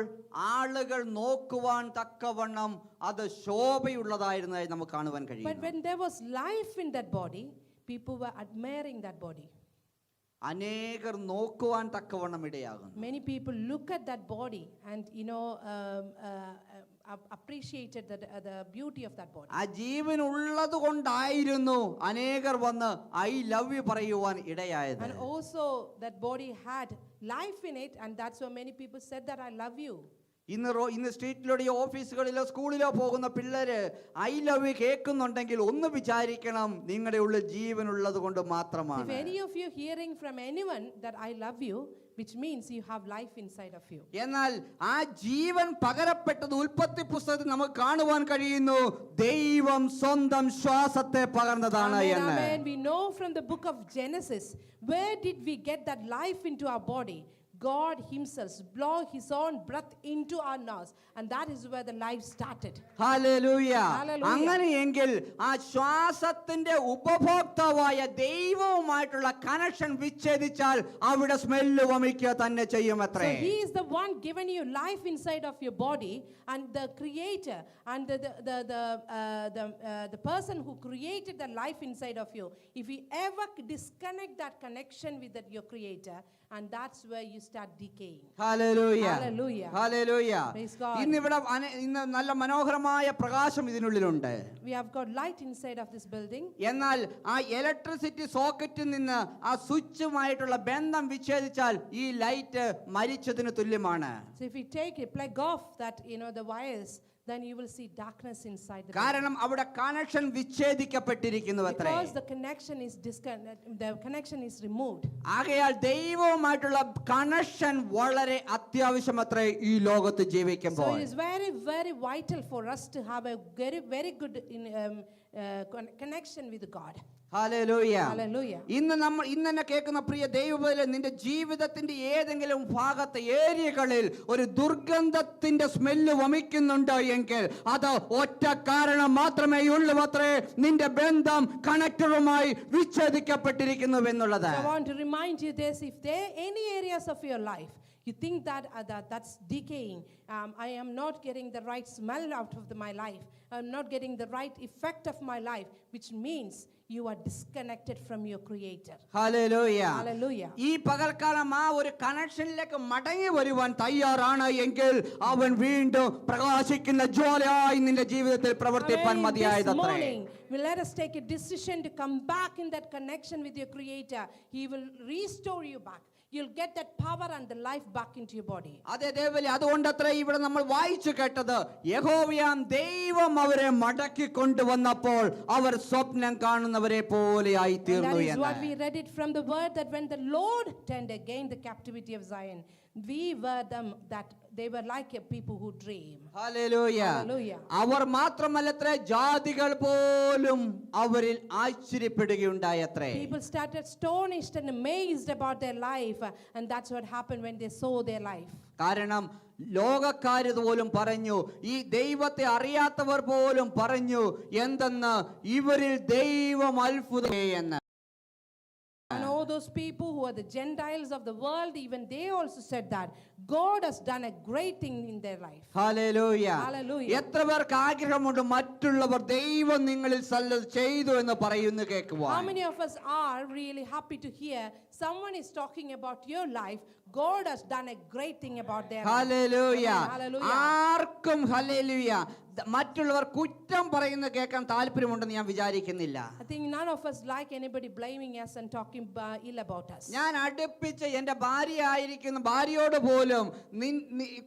ആളുകൾ നോക്കുവാൻ തക്കവണ്ണം അത് ശോഭയുള്ളതായിരുന്നതായി നമുക്ക് കാണുവാൻ കഴിയും. But when there was life in that body, people were admiring that body. അനേകർ നോക്കുവാൻ തക്കവണ്ണം ഇടയാകുന്നു. Many people look at that body and appreciated the beauty of that body. ആ ജീവൻ ഉള്ളത് കൊണ്ടായിരുന്നു അനേകർ വന്ന് ഐ ലവ് യു പറയുവാൻ ഇടയായത്. And also that body had life in it, and that's why many people said that I love you. ഇന്ന് സ്ട്രീറ്റിലൂടെ ഓഫീസുകളിലോ സ്കൂളിലോ പോകുന്ന പിള്ളേര് ഐ ലവ് യു കേൾക്കുന്നുണ്ടെങ്കിൽ ഒന്ന് വിചാരിക്കണം, നിങ്ങളുടെ ഉള്ളിൽ ജീവൻ ഉള്ളത് കൊണ്ട് മാത്രമാണ്. If any of you hearing from anyone that I love you, which means you have life inside of you. എന്നാൽ ആ ജീവൻ പകരപ്പെട്ടത് ഉൽപ്പത്തി പുസ്തകത്തിൽ നമുക്ക് കാണുവാൻ കഴിയുന്നു, ദൈവം സ്വന്തം ശ്വാസത്തെ പകർന്നതാണ് എന്ന്. Amen. We know from the book of Genesis, where did we get that life into our body? God Himself blow His own breath into our nose, and that is where the life started. Hallelujah. Hallelujah. അങ്ങനെയെങ്കിൽ ആ ശ്വാസത്തിന്റെ ഉപഭോക്താവായ ദൈവവുമായിട്ടുള്ള connection വിച്ഛേദിച്ചാൽ അവിടെ smell വമിക്കുക തന്നെ So ചെയ്യുമത്രേ. He is the one giving you life inside of your body, and the Creator and the person who created the life inside of you. If you ever disconnect that connection with your Creator, and that's where you start decaying. Hallelujah. Hallelujah. Hallelujah. Praise God. ഇന്ന് നല്ല മനോഹരമായ പ്രകാശം ഇതിനുള്ളിലുണ്ട്. We have got light inside of this building. എന്നാൽ ആ electricity സോക്കറ്റിൽ നിന്ന് ആ സ്വിച്ചുമായിട്ടുള്ള ബന്ധം വിച്ഛേദിച്ചാൽ ഈ ലൈറ്റ് മരിച്ചതിന് തുല്യമാണ്. So if you take it, plug off that, the wires, then you will see darkness inside the building. കാരണം അവിടെ കണക്ഷൻ വിച്ഛേദിക്കപ്പെട്ടിരിക്കുന്നു അത്രേ. Because the connection is removed. ആകയാൽ ദൈവവുമായിട്ടുള്ള കണക്ഷൻ വളരെ അത്യാവശ്യമത്രേ ഈ ലോകത്ത് So ജീവിക്കുമ്പോൾ. it is very, very vital for us to have a very, very good connection with God. Hallelujah. Hallelujah. ഇന്ന് കേൾക്കുന്ന പ്രിയ ദൈവവേദന, നിന്റെ ജീവിതത്തിന്റെ ഏതെങ്കിലും ഭാഗത്തെ ഏരിയകളിൽ ഒരു ദുർഗന്ധത്തിന്റെ സ്മെല്ല് വമിക്കുന്നുണ്ടോ എങ്കിൽ അത് ഒറ്റ കാരണം മാത്രമേ ഉള്ളൂ അത്രേ, നിന്റെ ബന്ധം കണക്ടറുമായി വിച്ഛേദിക്കപ്പെട്ടിരിക്കുന്നു എന്നുള്ളത്. So I want to remind you this: if there are any areas of your life you think that's decaying, I am not getting the right smell out of my life, I'm not getting the right effect of my life, which means you are disconnected from your Creator. Hallelujah. Hallelujah. ഈ പകൽക്കാലം ആ ഒരു കണക്ഷനിലേക്ക് മടങ്ങി വരുവാൻ തയ്യാറാണ് എങ്കിൽ അവൻ വീണ്ടും പ്രകാശിക്കുന്ന ജ്വാലയായി നിന്റെ ജീവിതത്തിൽ പ്രവർത്തിപ്പാൻ This മതിയായതത്രേ. morning, let us take a decision to come back in that connection with your Creator. He will restore you back. You'll get that power and the life back into your body. അതെ ദേവലി, അതുകൊണ്ടത്രേ ഇവിടെ നമ്മൾ വായിച്ചു കേട്ടത്, യഹോവയാം ദൈവം അവരെ മടക്കി കൊണ്ടുവന്നപ്പോൾ അവർ സ്വപ്നം കാണുന്നവരെ പോലെയായി And തീർന്നു that is what എന്ന്. we read it from the word, that when the Lord turned again the captivity of Zion, we were them that they were like a people who dream. Hallelujah. Hallelujah. അവർ മാത്രമല്ലത്രേ, ജാതികൾ പോലും അവരിൽ ആശ്ചര്യപ്പെടുകയുണ്ടായത്രേ. People started astonished and amazed about their life, and that's what happened when they saw their life. കാരണം ലോകക്കാര് പോലും പറഞ്ഞു, ഈ ദൈവത്തെ അറിയാത്തവർ പോലും പറഞ്ഞു എന്തെന്ന്, ഇവരിൽ ദൈവം അത്ഭുതമേ എന്ന്. And all those people who are the Gentiles of the world, even they also said that God has done a great thing in their life. Hallelujah. Hallelujah. എത്ര പേർക്ക് ആഗ്രഹമുണ്ട് മറ്റുള്ളവർ ദൈവം നിങ്ങളിൽ സല്ലത് ചെയ്തു എന്ന് പറയുന്നു How കേൾക്കുവാൻ? many of us are really happy to hear someone is talking about your life? God has done a great thing about their life. Hallelujah. Amen. Hallelujah. ആർക്കും ഹല്ലേലൂയ മറ്റുള്ളവർ കുറ്റം പറയുന്നത് കേൾക്കാൻ താല്പര്യമുണ്ടെന്ന് ഞാൻ വിചാരിക്കുന്നില്ല. I think none of us like anybody blaming us and talking ill about us. ഞാൻ അടുപ്പിച്ച് എൻ്റെ ഭാര്യയായിരിക്കുന്ന ഭാര്യയോട് പോലും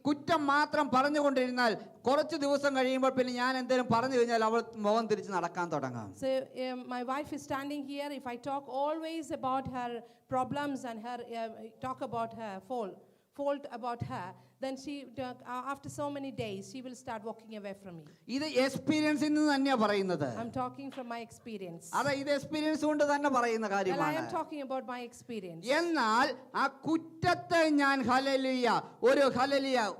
കുറ്റം മാത്രം പറഞ്ഞുകൊണ്ടിരുന്നാൽ കുറച്ച് ദിവസം കഴിയുമ്പോൾ പിന്നെ ഞാൻ എന്തെങ്കിലും പറഞ്ഞു കഴിഞ്ഞാൽ അവൾ മുഖം തിരിച്ച് നടക്കാൻ തുടങ്ങും. So my wife is standing here. If I talk always about her problems and her talk about her fault about her, then she after so many days she will start walking away from me. ഇത് എക്സ്പീരിയൻസിൽ നിന്ന് തന്നെയാ പറയുന്നത്. I'm talking from my experience. അതെ, ഇത് experience കൊണ്ട് തന്നെ പറയുന്ന Well, I കാര്യമാണ്. am talking about my experience. എന്നാൽ ആ കുറ്റത്തെ ഞാൻ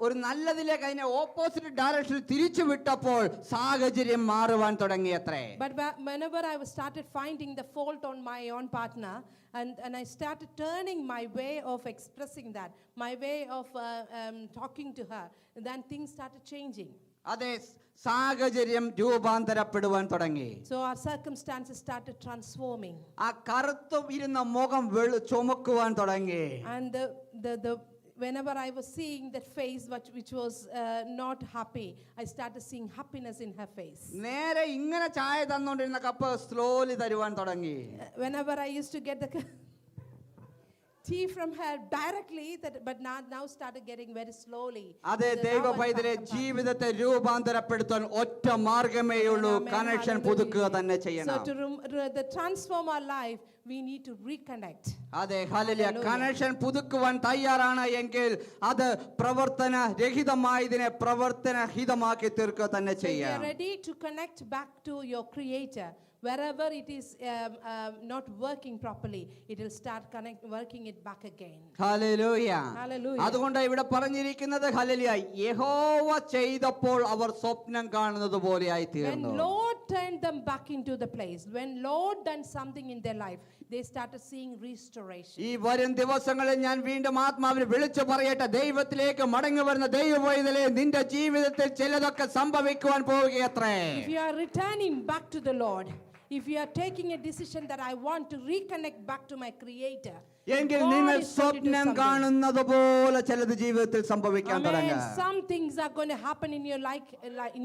ഒരു നല്ലതിലേക്ക് അതിനെ ഓപ്പോസിറ്റ് ഡയറക്ഷനിൽ തിരിച്ചു വിട്ടപ്പോൾ സാഹചര്യം മാറുവാൻ തുടങ്ങിയത്രേ. But whenever I started finding the fault on my own partner, and I started turning my way of expressing that, my way of talking to her, then things started changing. അതെ, സാഹചര്യം രൂപാന്തരപ്പെടുവാൻ തുടങ്ങി. So our circumstances started transforming. ആ കറുത്തു ഇരുന്ന മുഖം ചുമക്കുവാൻ തുടങ്ങി. And whenever I was seeing that face which was not happy, I started seeing happiness in her face. നേരെ ഇങ്ങനെ ചായ തന്നോണ്ടിരുന്ന കപ്പ് സ്ലോലി തരുവാൻ തുടങ്ങി. Whenever I used to get the tea from her directly, but now started getting very slowly. അതെ, ദൈവ പൈതലെ, ജീവിതത്തെ രൂപാന്തരപ്പെടുത്താൻ ഒറ്റ മാർഗമേ ഉള്ളൂ, കണക്ഷൻ പുതുക്കുക തന്നെ ചെയ്യണം. So to transform our life, we need to reconnect. അതെ, ഹല്ലേലൂയ. കണക്ഷൻ പുതുക്കുവാൻ തയ്യാറാണ് എങ്കിൽ അത് പ്രവർത്തന രഹിതമായതിനെ പ്രവർത്തനഹിതമാക്കി തീർക്കുക തന്നെ If you ചെയ്യാം. are ready to connect back to your Creator, Wherever it is not working properly, it will start working it back again. Hallelujah. Hallelujah. അതുകൊണ്ട് ഇവിടെ പറഞ്ഞിരിക്കുന്നത് ഹല്ലേലൂയ, യഹോവ ചെയ്തപ്പോൾ അവർ സ്വപ്നം കാണുന്നത് പോലെയായി When തീർന്നു. Lord turned them back into the place, when Lord done something in their life, they started seeing restoration. ഈ വരും ദിവസങ്ങളിൽ ഞാൻ വീണ്ടും ആത്മാവിൽ വിളിച്ചു പറയട്ടെ, ദൈവത്തിലേക്ക് മടങ്ങി വരുന്ന ദൈവവൈതലേ, നിന്റെ ജീവിതത്തിൽ ചിലതൊക്കെ സംഭവിക്കുവാൻ പോവുകയത്രേ. If you are returning back to the Lord, if you are taking a decision that I want to reconnect back to my Creator, എങ്കിൽ God നിങ്ങൾ is going to do സ്വപ്നം something. കാണുന്നത് പോലെ ചിലത് ജീവിതത്തിൽ സംഭവിക്കാൻ തുടങ്ങുക. Amen. Some things are going to happen in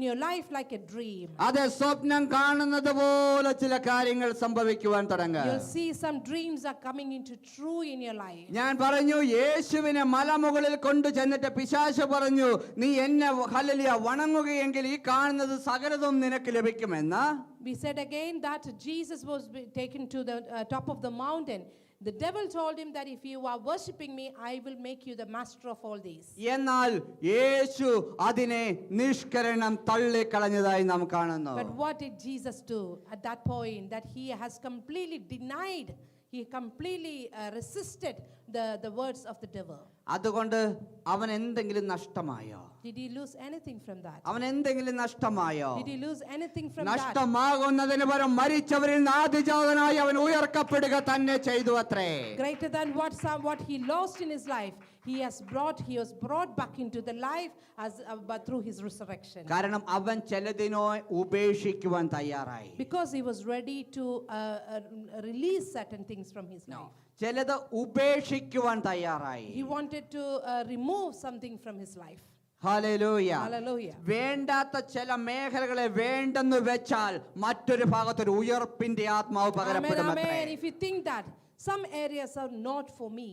your life like a dream. അതെ, സ്വപ്നം കാണുന്നത് പോലെ ചില കാര്യങ്ങൾ സംഭവിക്കുവാൻ തുടങ്ങുക. You'll see some dreams are coming into true in your life. ഞാൻ പറഞ്ഞു, യേശുവിനെ മലമുകളിൽ കൊണ്ടു ചെന്നിട്ട് പിശാച് പറഞ്ഞു, നീ എന്നെ ഹല്ലേലൂയ വണങ്ങുകയെങ്കിൽ ഈ കാണുന്നത് സകലതും നിനക്ക് ലഭിക്കുമെന്ന്. We said again that Jesus was taken to the top of the mountain. The devil told him that if you are worshipping me, I will make you the master of all these. എന്നാൽ യേശു അതിനെ നിഷ്കരണം തള്ളിക്കളഞ്ഞതായി നാം കാണുന്നു. But what did Jesus do at that point? That he has completely denied, he completely resisted the words of the devil. അതുകൊണ്ട് അവൻ എന്തെങ്കിലും നഷ്ടമായോ? Did he lose anything from that? അവൻ എന്തെങ്കിലും നഷ്ടമായോ? Did he lose anything from that? നഷ്ടമാകുന്നതിന് പകരം മരിച്ചവരിൽ നിന്ന് ആദിജാതനായി അവൻ ഉയർക്കപ്പെടുക തന്നെ ചെയ്തു അത്രേ. Greater than what he lost in his life, he was brought back into the life but through his resurrection. കാരണം അവൻ ചിലതിനോ ഉപേക്ഷിക്കുവാൻ തയ്യാറായി. Because he was ready to release certain things from his life. ചിലത് ഉപേക്ഷിക്കുവാൻ തയ്യാറായി. He wanted to remove something from his life. Hallelujah. Hallelujah. വേണ്ടാത്ത ചില മേഖലകളെ വേണ്ടെന്ന് വെച്ചാൽ മറ്റൊരു ഭാഗത്തൊരു ഉയർപ്പിന്റെ ആത്മാവ് Amen, പകരപ്പെടുമത്രേ. amen. If you think that some areas are not for me,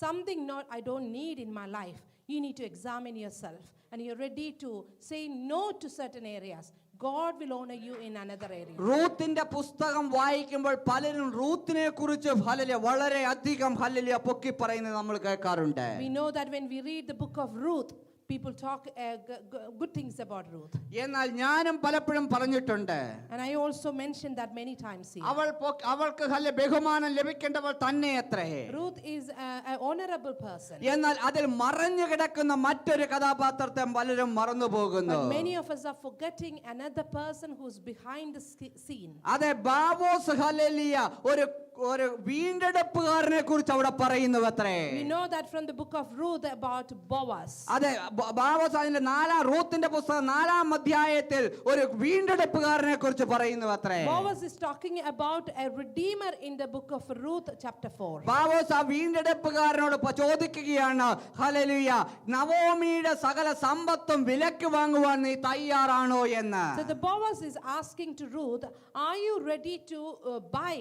something I don't need in my life, you need to examine yourself and you're ready to say no to certain areas. God will honor you in another area. റൂത്തിന്റെ പുസ്തകം വായിക്കുമ്പോൾ പലരും റൂത്തിനെ കുറിച്ച് hallelujah വളരെ അധികം hallelujah പൊക്കി പറയുന്നത് നമ്മൾ കേൾക്കാറുണ്ട്. We know that when we read the book of Ruth, people talk good things about Ruth. എന്നാൽ ഞാനും പലപ്പോഴും പറഞ്ഞിട്ടുണ്ട്, And I also mentioned that many times here. അവൾക്ക് ഹല്ലേലൂയ ബഹുമാനം ലഭിക്കേണ്ടവൾ തന്നെ അത്രേ. Ruth is an honorable person. എന്നാൽ അതിൽ മറഞ്ഞു കിടക്കുന്ന മറ്റൊരു കഥാപാത്രത്തെ പലരും മറന്നു പോകുന്നു. But many of us are forgetting another person who's behind the scene. അതെ, ബാബോസ് ഹല്ലേലൂയ ഒരു വീണ്ടെടുപ്പുകാരനെ കുറിച്ച് അവിടെ പറയുന്നു അത്രേ. We know that from the book of Ruth about Boaz. അതെ, ബാബോസ് അതിന്റെ റൂത്തിന്റെ പുസ്തകം 4-ാം അധ്യായത്തിൽ ഒരു വീണ്ടെടുപ്പുകാരനെ കുറിച്ച് പറയുന്നു അത്രേ. Boaz is talking about a redeemer in the book of Ruth chapter 4. Babos ആ വീണ്ടെടുപ്പുകാരനോട് ചോദിക്കുകയാണ്, ഹല്ലേലൂയ, നവോമിയുടെ സകല സമ്പത്തും വിലക്ക് വാങ്ങുവാൻ നീ തയ്യാറാണോ എന്ന്. So the Boaz is asking to Ruth, are you ready to buy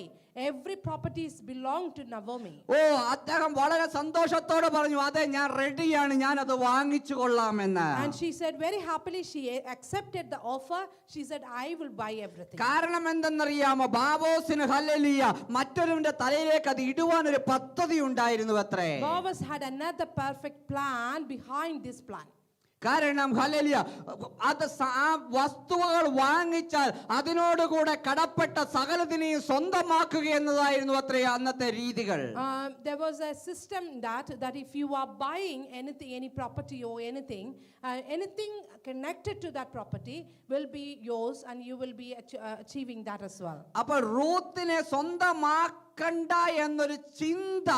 every properties belong to Naomi? ഓ, അദ്ദേഹം വളരെ സന്തോഷത്തോടെ പറഞ്ഞു, അതെ ഞാൻ റെഡിയാണ്, ഞാൻ അത് വാങ്ങിച്ചു കൊള്ളാമെന്ന്. And she said very happily she accepted the offer. She said, I will buy everything. കാരണം എന്തെന്നറിയാമോ, ബാബോസിന് ഹല്ലേലൂയ മറ്റൊരുവിന്റെ തലയിലേക്ക് അത് ഇടുവാൻ ഒരു പദ്ധതി ഉണ്ടായിരുന്നു അത്രേ. Boaz had another perfect plan behind this plan. കാരണം ഹല്ലേലൂയ അത് വസ്തുവകൾ വാങ്ങിച്ചാൽ അതിനോടുകൂടെ കടപ്പെട്ട സകലതിനെയും സ്വന്തമാക്കുക എന്നതായിരുന്നു അത്രേ അന്നത്തെ രീതികൾ. There was a system that if you are buying anything, any property or anything connected to that property will be yours and you will be achieving that as well. അപ്പോൾ റൂത്തിനെ സ്വന്തമാക്കണ്ട എന്നൊരു ചിന്ത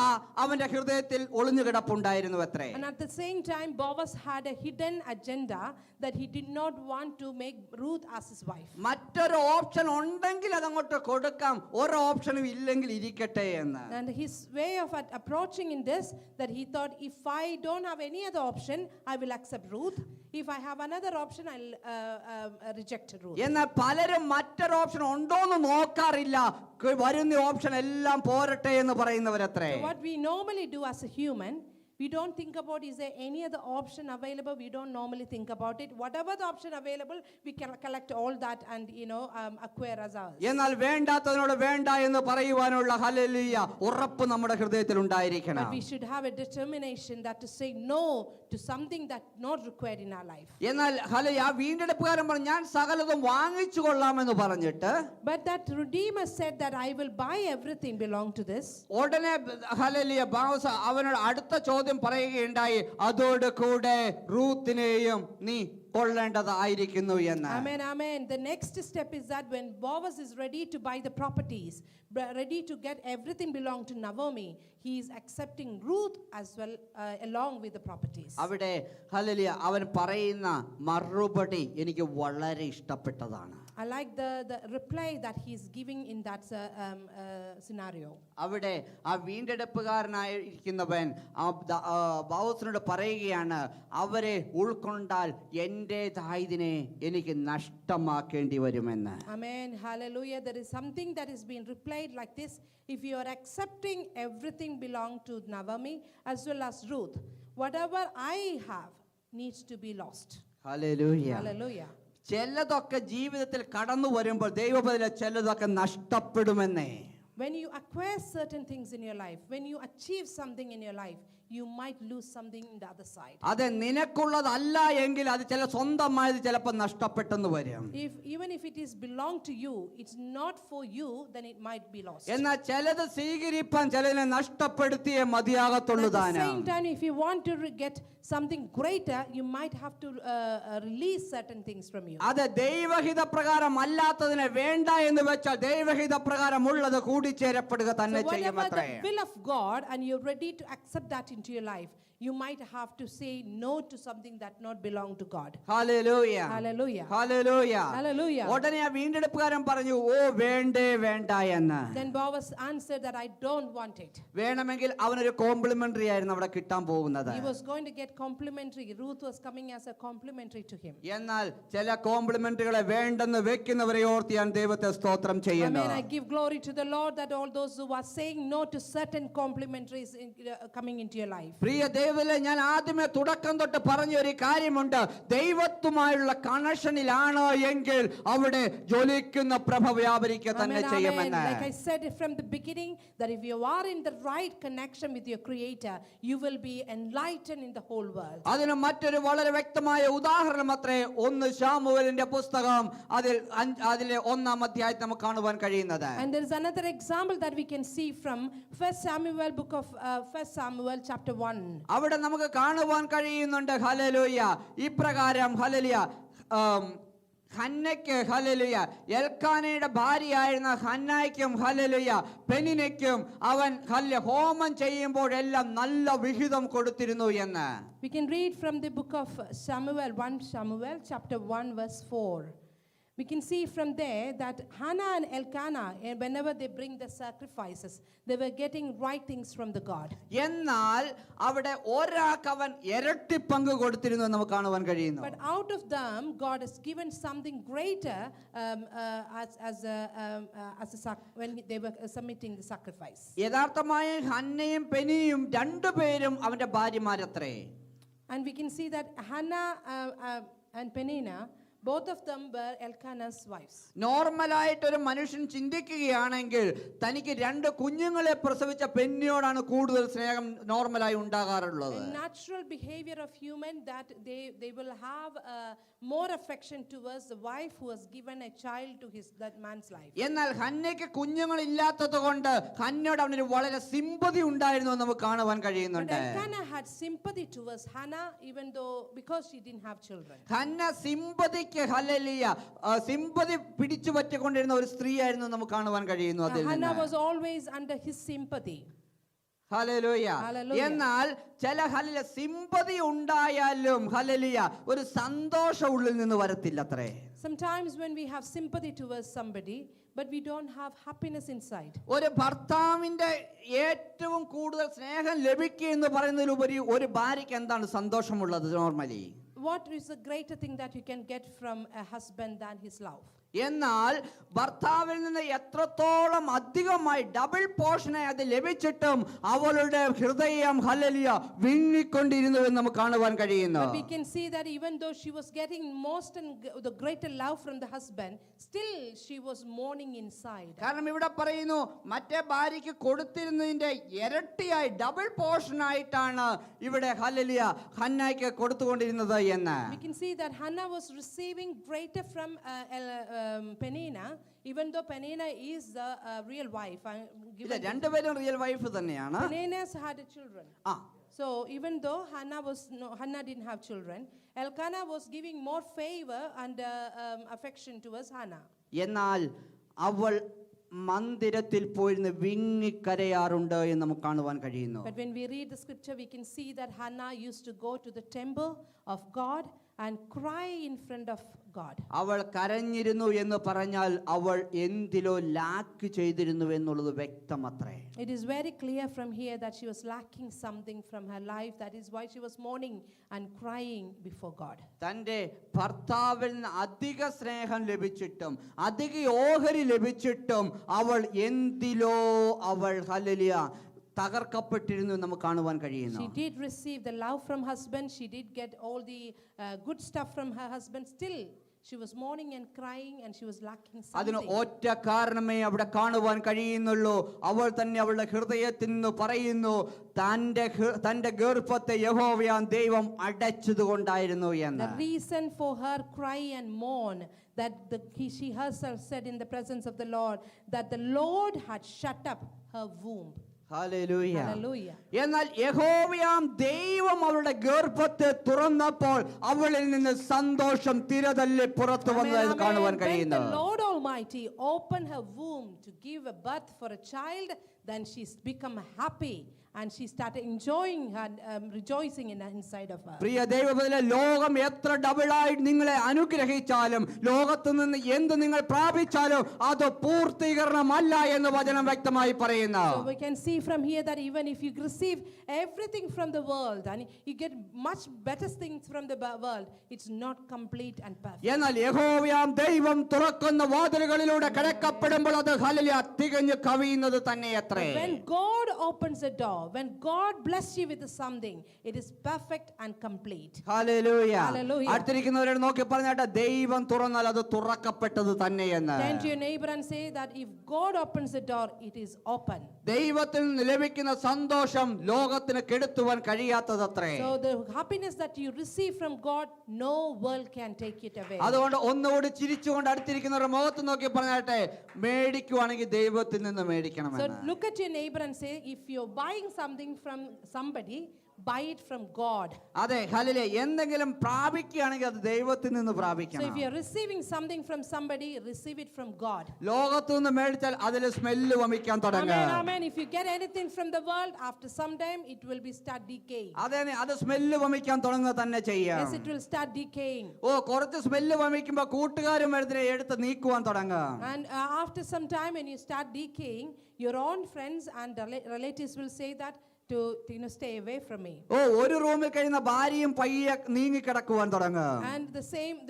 അവന്റെ ഹൃദയത്തിൽ ഒളിഞ്ഞു കിടപ്പുണ്ടായിരുന്നു അത്രേ. And at the same time Boaz had a hidden agenda that he did not want to make Ruth as his wife. മറ്റൊരു option ഉണ്ടെങ്കിൽ അതങ്ങോട്ട് കൊടുക്കാം, ഒരു ഓപ്ഷനും ഇല്ലെങ്കിൽ ഇരിക്കട്ടെ എന്ന്. And his way of approaching in this, that he thought, if I don't have any other option, I will accept Ruth. If I have another option, I'll reject Ruth. എന്നാൽ പലരും മറ്റൊരു ഓപ്ഷൻ ഉണ്ടോന്ന് നോക്കാറില്ല, വരുന്ന ഓപ്ഷൻ എല്ലാം പോരട്ടെ എന്ന് പറയുന്നവരത്രേ. So what we normally do as a human, We don't think about, is there any other option available? We don't normally think about it. Whatever the option available, we can collect all that and, acquire as ours. എന്നാൽ വേണ്ടാത്തതിനോട് വേണ്ട എന്ന് പറയുവാനുള്ള hallelujah ഉറപ്പ് നമ്മുടെ ഹൃദയത്തിൽ But ഉണ്ടായിരിക്കണം. we should have a determination that to say no to something that not required in our life. എന്നാൽ hallelujah ആ വീണ്ടെടുപ്പുകാരൻ പറഞ്ഞു ഞാൻ സകലതും വാങ്ങിച്ചു കൊള്ളാമെന്ന് പറഞ്ഞിട്ട് But that Redeemer said that I will buy everything belong to this. ഉടനെ ഹല്ലേലൂയ ബോവസ് അവനോട് അടുത്ത ചോദ്യം പറയുകയുണ്ടായി, അതോട് കൂടെ റൂത്തിനെയും നീ കൊള്ളേണ്ടതായിരിക്കുന്നു എന്ന്. Amen, amen. The next step is that when Boaz is ready to buy the properties, ready to get everything belong to Naomi, he is accepting Ruth as well along with the properties. അവിടെ hallelujah അവൻ പറയുന്ന മറുപടി എനിക്ക് വളരെ ഇഷ്ടപ്പെട്ടതാണ്. I like the reply that he is giving in that scenario. അവിടെ ആ വീണ്ടെടുപ്പുകാരനായിരിക്കുന്നവൻ ബോവസിനോട് പറയുകയാണ്, അവരെ ഉൾക്കൊണ്ടാൽ എന്റേതായതിനെ എനിക്ക് നഷ്ടമാക്കേണ്ടി വരുമെന്ന്. Amen, hallelujah. There is something that is being replied like this: if you are accepting everything belong to Naomi as well as Ruth, whatever I have needs to be lost. Hallelujah. Hallelujah. ചിലതൊക്കെ ജീവിതത്തിൽ കടന്നു വരുമ്പോൾ ദൈവപദത്തിലെ ചിലതൊക്കെ നഷ്ടപ്പെടുമെന്നേ. When you acquire certain things in your life, when you achieve something in your life, you might lose something in the other side. അത് നിനക്കുള്ളതല്ല എങ്കിൽ അത് ചില സ്വന്തമായത് ചിലപ്പോൾ നഷ്ടപ്പെട്ടെന്ന് വരും. Even if it is belong to you, it's not for you, then it might be lost. എന്നാൽ ചിലത് സ്വീകരിപ്പാൻ ചിലതിനെ നഷ്ടപ്പെടുത്തിയേ മതിയാകത്തുള്ളൂ At the താനും. same time, if you want to get something greater, you might have to release certain things from you. അത് ദൈവഹിത പ്രകാരം അല്ലാത്തതിനെ വേണ്ട എന്ന് വെച്ചാൽ ദൈവഹിത പ്രകാരമുള്ളത് കൂടിച്ചേരപ്പെടുക തന്നെ So whatever ചെയ്യുമത്രേ. the will of God and you're ready to accept that into your life, you might have to say no to something that not belong to God. Hallelujah. Hallelujah. Hallelujah. Hallelujah. ഉടനെ ആ വീണ്ടെടുപ്പുകാരൻ പറഞ്ഞു, ഓ വേണ്ടേ വേണ്ട എന്ന്. Then Boaz answered that I don't want it. വേണമെങ്കിൽ അവനൊരു complementary ആയിരുന്നു അവിടെ കിട്ടാൻ പോകുന്നത്. He was going to get complimentary. Ruth was coming as a complimentary to him. എന്നാൽ ചില കോംപ്ലിമെന്ററികളെ വേണ്ടെന്ന് വെക്കുന്നവരെ ഓർത്ത് ഞാൻ ദൈവത്തെ സ്തോത്രം ചെയ്യുന്നു. Amen. I give glory to the Lord that all those who are saying no to certain complimentaries coming into your life. പ്രിയ ദൈവത്തിലെ ഞാൻ ആദ്യമേ തുടക്കം തൊട്ട് പറഞ്ഞ ഒരു കാര്യമുണ്ട്, ദൈവത്തുമായുള്ള കണക്ഷനിലാണ് എങ്കിൽ അവിടെ ജ്വലിക്കുന്ന പ്രഭ വ്യാപരിക്കുക തന്നെ Amen, ചെയ്യുമെന്ന്. amen. Like I said from the beginning, that if you are in the right connection with your Creator, you will be enlightened in the whole world. അതിന് മറ്റൊരു വളരെ വ്യക്തമായ ഉദാഹരണം അത്രേ 1 ശമൂവേലിന്റെ പുസ്തകം അതിലെ 1-ാം അധ്യായത്തിൽ നമുക്ക് കാണുവാൻ കഴിയുന്നത്. And there is another example that we can see from 1 Samuel book of 1 Samuel chapter 1. അവിടെ നമുക്ക് കാണുവാൻ കഴിയുന്നുണ്ട് ഹല്ലേലൂയ ഇപ്രകാരം ഹല്ലേലൂയ ഹന്നയ്ക്ക് ഹല്ലേലൂയ എൽക്കാനയുടെ ഭാര്യയായിരുന്ന ഹന്നായ്ക്കും ഹല്ലേലൂയ പെനിനയ്ക്കും അവൻ ഹോമം ചെയ്യുമ്പോഴെല്ലാം നല്ല വിഹിതം കൊടുത്തിരുന്നു എന്ന്. We can read from the book of Samuel, 1 Samuel chapter 1 verse 4. We can see from there that Hannah and Elkanah, whenever they bring the sacrifices, they were getting right things from the God. എന്നാൽ അവിടെ ഒരാൾക്ക് അവൻ ഇരട്ടി പങ്ക് കൊടുത്തിരുന്നു എന്ന് നമുക്ക് കാണുവാൻ കഴിയുന്നു. But out of them, God has given something greater when they were submitting the sacrifice. യഥാർത്ഥമായ ഹന്നയും പെനിയും രണ്ടുപേരും അവന്റെ ഭാര്യമാരത്രേ. And we can see that Hannah and Penina, both of them were Elkanah's wives. നോർമലായിട്ട് ഒരു മനുഷ്യൻ ചിന്തിക്കുകയാണെങ്കിൽ തനിക്ക് 2 കുഞ്ഞുങ്ങളെ പ്രസവിച്ച പെണ്ണിയോടാണ് കൂടുതൽ സ്നേഹം നോർമലായി ഉണ്ടാകാറുള്ളത്. A natural behavior of human that they will have more affection towards the wife who has given a child to that man's life. എന്നാൽ ഹന്നയ്ക്ക് കുഞ്ഞുങ്ങൾ ഇല്ലാത്തത് കൊണ്ട് ഹന്നയോട് അവനൊരു വളരെ സിമ്പതി ഉണ്ടായിരുന്നു എന്ന് നമുക്ക് കാണുവാൻ കഴിയുന്നുണ്ട്. But Elkanah had sympathy towards Hannah even though because she didn't have children. Hannah സിമ്പതിക്ക് ഹല്ലേലൂയ സിമ്പതി പിടിച്ചു പറ്റിക്കൊണ്ടിരുന്ന ഒരു സ്ത്രീയായിരുന്നു നമുക്ക് കാണുവാൻ കഴിയുന്നു അതിൽ നിന്ന്. Hannah was always under his sympathy. Hallelujah. എന്നാൽ ചില ഹല്ലേലൂയ സിമ്പതി ഉണ്ടായാലും ഹല്ലേലൂയ ഒരു സന്തോഷം ഉള്ളിൽ നിന്ന് വരത്തില്ലത്രേ. Sometimes when we have sympathy towards somebody but we don't have happiness inside. ഒരു ഭർത്താവിന്റെ ഏറ്റവും കൂടുതൽ സ്നേഹം ലഭിക്കുക എന്ന് പറയുന്നതിലുപരി ഒരു ഭാര്യയ്ക്ക് എന്താണ് സന്തോഷമുള്ളത് normally? What is the greater thing that you can get from a husband than his love? എന്നാൽ ഭർത്താവിൽ നിന്ന് എത്രത്തോളം അധികമായി ഡബിൾ പോർഷനായി അത് ലഭിച്ചിട്ടും അവളുടെ ഹൃദയം ഹല്ലേലൂയ വിങ്ങിക്കൊണ്ടിരുന്നു എന്ന് നമുക്ക് കാണുവാൻ കഴിയുന്നു. But we can see that even though she was getting most and the greater love from the husband, still she was mourning inside. കാരണം ഇവിടെ പറയുന്നു മറ്റേ ഭാര്യയ്ക്ക് കൊടുത്തിരുന്നതിന്റെ ഇരട്ടിയായി ഡബിൾ പോർഷൻ ആയിട്ടാണ് ഇവിടെ ഹല്ലേലൂയ ഹന്നായ്ക്ക് കൊടുത്തുകൊണ്ടിരുന്നത് എന്ന്. We can see that Hannah was receiving greater from Peninnah, even though Peninnah is the real wife. ഇല്ല, രണ്ടുപേരും റിയൽ വൈഫ് തന്നെയാണ്. Peninnah had children. So even though Hannah didn't have children, Elkanah was giving more favor and affection towards Hannah. എന്നാൽ അവൾ മന്ദിരത്തിൽ പോയിരുന്ന് വിങ്ങിക്കരയാറുണ്ട് എന്ന് നമുക്ക് കാണുവാൻ കഴിയുന്നു. But when we read the scripture, we can see that Hannah used to go to the temple of God and cry in front of God. അവൾ കരഞ്ഞിരുന്നു എന്ന് പറഞ്ഞാൽ അവൾ എന്തിലോ ലാക്ക് ചെയ്തിരുന്നു എന്നുള്ളത് വ്യക്തമത്രേ. It is very clear from here that she was lacking something from her life. That is why she was mourning and crying before God. തന്റെ ഭർത്താവിൽ നിന്ന് അധിക സ്നേഹം ലഭിച്ചിട്ടും അധിക ഓഹരി ലഭിച്ചിട്ടും അവൾ എന്തിലോ അവൾ ഹല്ലേലൂയ തകർക്കപ്പെട്ടിരുന്നു നമുക്ക് കാണുവാൻ കഴിയുന്നു. She did receive the love from husband. She did get all the good stuff from her husband. Still she was mourning and crying and she was lacking അതിന് something. ഒറ്റ കാരണമേ അവിടെ കാണുവാൻ കഴിയുന്നുള്ളൂ. അവൾ തന്നെ അവളുടെ ഹൃദയത്തിൽ നിന്ന് പറയുന്നു തന്റെ ഗർഭത്തെ യഹോവയാം ദൈവം അടച്ചതുകൊണ്ടായിരുന്നു എന്ന്. The reason for her cry and mourn, that she herself said in the presence of the Lord that the Lord had shut up her womb. Hallelujah. Hallelujah. എന്നാൽ യഹോവയാം ദൈവം അവളുടെ ഗർഭത്തെ തുറന്നപ്പോൾ അവളിൽ നിന്ന് സന്തോഷം തിരതല്ലി പുറത്തു വന്നതായി കാണുവാൻ കഴിയുന്നു. When the Lord Almighty opened her womb to give a birth for a child, then she's become happy and she started enjoying her rejoicing inside of her. പ്രിയ ദൈവമക്കളെ, ലോകം എത്ര ഡബിളായി നിങ്ങളെ അനുഗ്രഹിച്ചാലും ലോകത്തു നിന്ന് എന്ത് നിങ്ങൾ പ്രാപിച്ചാലും അത് പൂർത്തീകരണമല്ല എന്ന് വചനം വ്യക്തമായി പറയുന്നു. So we can see from here that even if you receive everything from the world and you get much better things from the world, it's not complete and perfect. എന്നാൽ യഹോവയാം ദൈവം തുറക്കുന്ന വാതിലുകളിലൂടെ കടക്കപ്പെടുമ്പോൾ അത് ഹല്ലേലൂയ തികഞ്ഞു കവിയുന്നത് തന്നെയത്രേ. When God opens a door, when God bless you with something, it is perfect and complete. Hallelujah. Hallelujah. അടുത്തിരിക്കുന്നവരോട് നോക്കി പറഞ്ഞാട്ടെ, ദൈവം തുറന്നാൽ അത് തുറക്കപ്പെട്ടത് തന്നെയെന്ന്. Turn to your neighbor and say that if God opens the door, it is open. ദൈവത്തിൽ നിന്ന് ലഭിക്കുന്ന സന്തോഷം ലോകത്തിന് കെടുത്തുവാൻ കഴിയാത്തതത്രേ. So the happiness that you receive from God, no world can take it away. അതുകൊണ്ട് ഒന്നുകൂടി ചിരിച്ചുകൊണ്ട് അടുത്തിരിക്കുന്നവരുടെ മുഖത്ത് നോക്കി പറഞ്ഞാട്ടെ, മേടിക്കുവാണെങ്കിൽ ദൈവത്തിൽ നിന്ന് So മേടിക്കണമെന്ന്. look at your neighbor and say, if you're buying something from somebody, buy it from God. അതെ, hallelujah. എന്തെങ്കിലും പ്രാപിക്കുകയാണെങ്കിൽ അത് ദൈവത്തിൽ നിന്ന് So if പ്രാപിക്കണം. you're receiving something from somebody, receive it from God. ലോകത്തു നിന്ന് മേടിച്ചാൽ അതിൽ സ്മെല്ല് വമിക്കാൻ Amen, തുടങ്ങും. amen. If you get anything from the world, after some time, it will be start decaying. അതെ, അത് സ്മെല്ല് വമിക്കാൻ തുടങ്ങുക തന്നെ ചെയ്യാം. Yes, it will start decaying. കുറച്ച് സ്മെല്ല് വമിക്കുമ്പോ കൂട്ടുകാരും എടുത്ത് നീക്കുവാൻ തുടങ്ങും. And after some time, when you start decaying, your own friends and relatives will say that to stay away from me. ഒരു റൂമിൽ കഴിയുന്ന ഭാര്യയും പയ്യെ നീങ്ങി കിടക്കുവാൻ തുടങ്ങും. And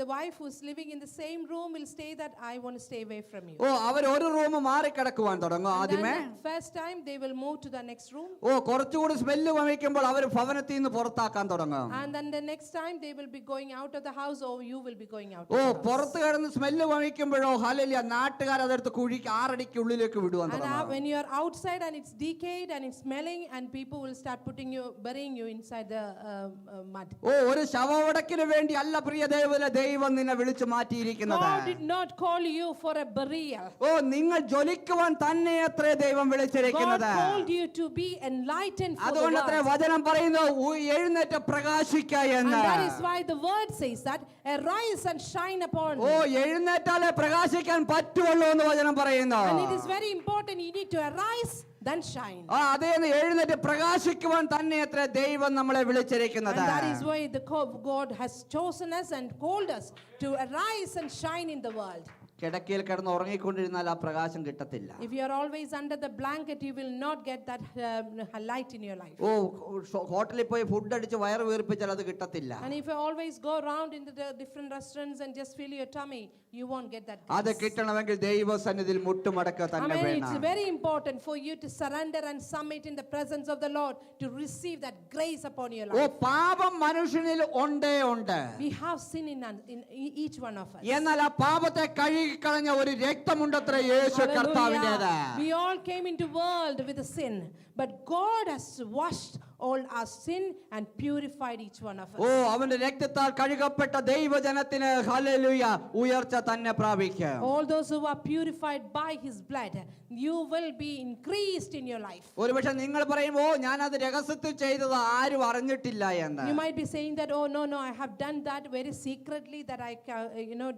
the wife who's living in the same room will say that I want to stay away from you. അവർ ഒരു room മാറി കിടക്കുവാൻ തുടങ്ങും. And ആദ്യമേ then first time they will move to the next room. കുറച്ചുകൂടി smell വമിക്കുമ്പോൾ അവർ ഭവനത്തിൽ നിന്ന് പുറത്താക്കാൻ തുടങ്ങും. And then the next time they will be going out of the house, or you will be going out. പുറത്ത് കിടന്ന് smell വമിക്കുമ്പോഴോ hallelujah നാട്ടുകാർ അതെടുത്ത് കുഴിക്ക് 6 അടിക്ക് ഉള്ളിലേക്ക് വിടുവാൻ And തുടങ്ങും. when you are outside and it's decayed and it's smelling, and people will start burying you inside the mud. ഒരു ശവമടക്കിന് വേണ്ടി അല്ല പ്രിയ ദൈവം നിന്നെ വിളിച്ചു മാറ്റിയിരിക്കുന്നത്. God did not call you for a burial. നിങ്ങൾ ജ്വലിക്കുവാൻ തന്നെ അത്രേ ദൈവം വിളിച്ചിരിക്കുന്നത്. God called you to be enlightened for the അതുകൊണ്ട് അത്രേ world. വചനം പറയുന്നു, എഴുന്നേറ്റ് പ്രകാശിക്കുക And എന്ന്. that is why the word says that arise and shine upon. എഴുന്നേറ്റാലേ പ്രകാശിക്കാൻ പറ്റുള്ളൂ എന്ന് വചനം പറയുന്നു. And it is very important, you need to arise then shine. അതേ, എഴുന്നേറ്റ് പ്രകാശിക്കുവാൻ തന്നെ അത്രേ ദൈവം നമ്മളെ വിളിച്ചിരിക്കുന്നത്. And that is why God has chosen us and called us to arise and shine in the world. കിടക്കയിൽ കിടന്ന് ഉറങ്ങിക്കൊണ്ടിരുന്നാൽ ആ പ്രകാശം കിട്ടത്തില്ല. If you are always under the blanket, you will not get that light in your life. ഓ ഹോട്ടലിൽ പോയി food അടിച്ച് വയറ് വീർപ്പിച്ചാൽ അത് കിട്ടത്തില്ല. And if you always go around into the different restaurants and just fill your tummy, you won't get that അത് grace. കിട്ടണമെങ്കിൽ ദൈവസന്നിധിയിൽ മുട്ടുമടക്കുക തന്നെ Amen. It's വേണം. very important for you to surrender and submit in the presence of the Lord to receive that grace upon your oh life. പാപം മനുഷ്യനിൽ ഉണ്ട്. We have sin in each one of us. എന്നാൽ ആ പാപത്തെ കഴുകിക്കളഞ്ഞ ഒരു രക്തമുണ്ടത്രേ യേശു കർത്താവിൻ്റെത്. Hallelujah. We all came into world with a sin, but God has washed all our sin and purified each one of us. ഓ അവന്റെ രക്തത്താൽ കഴുകപ്പെട്ട ദൈവജനത്തിന് ഹല്ലേലൂയ ഉയർച്ച തന്നെ പ്രാപിക്കും. All those who are purified by his blood, you will be increased in your life. ഒരുപക്ഷെ നിങ്ങൾ പറയുമോ ഞാൻ അത് രഹസ്യത്തിൽ ചെയ്തത് ആരും അറിഞ്ഞിട്ടില്ല എന്ന്. You might be saying that, oh no, I have done that very secretly, that I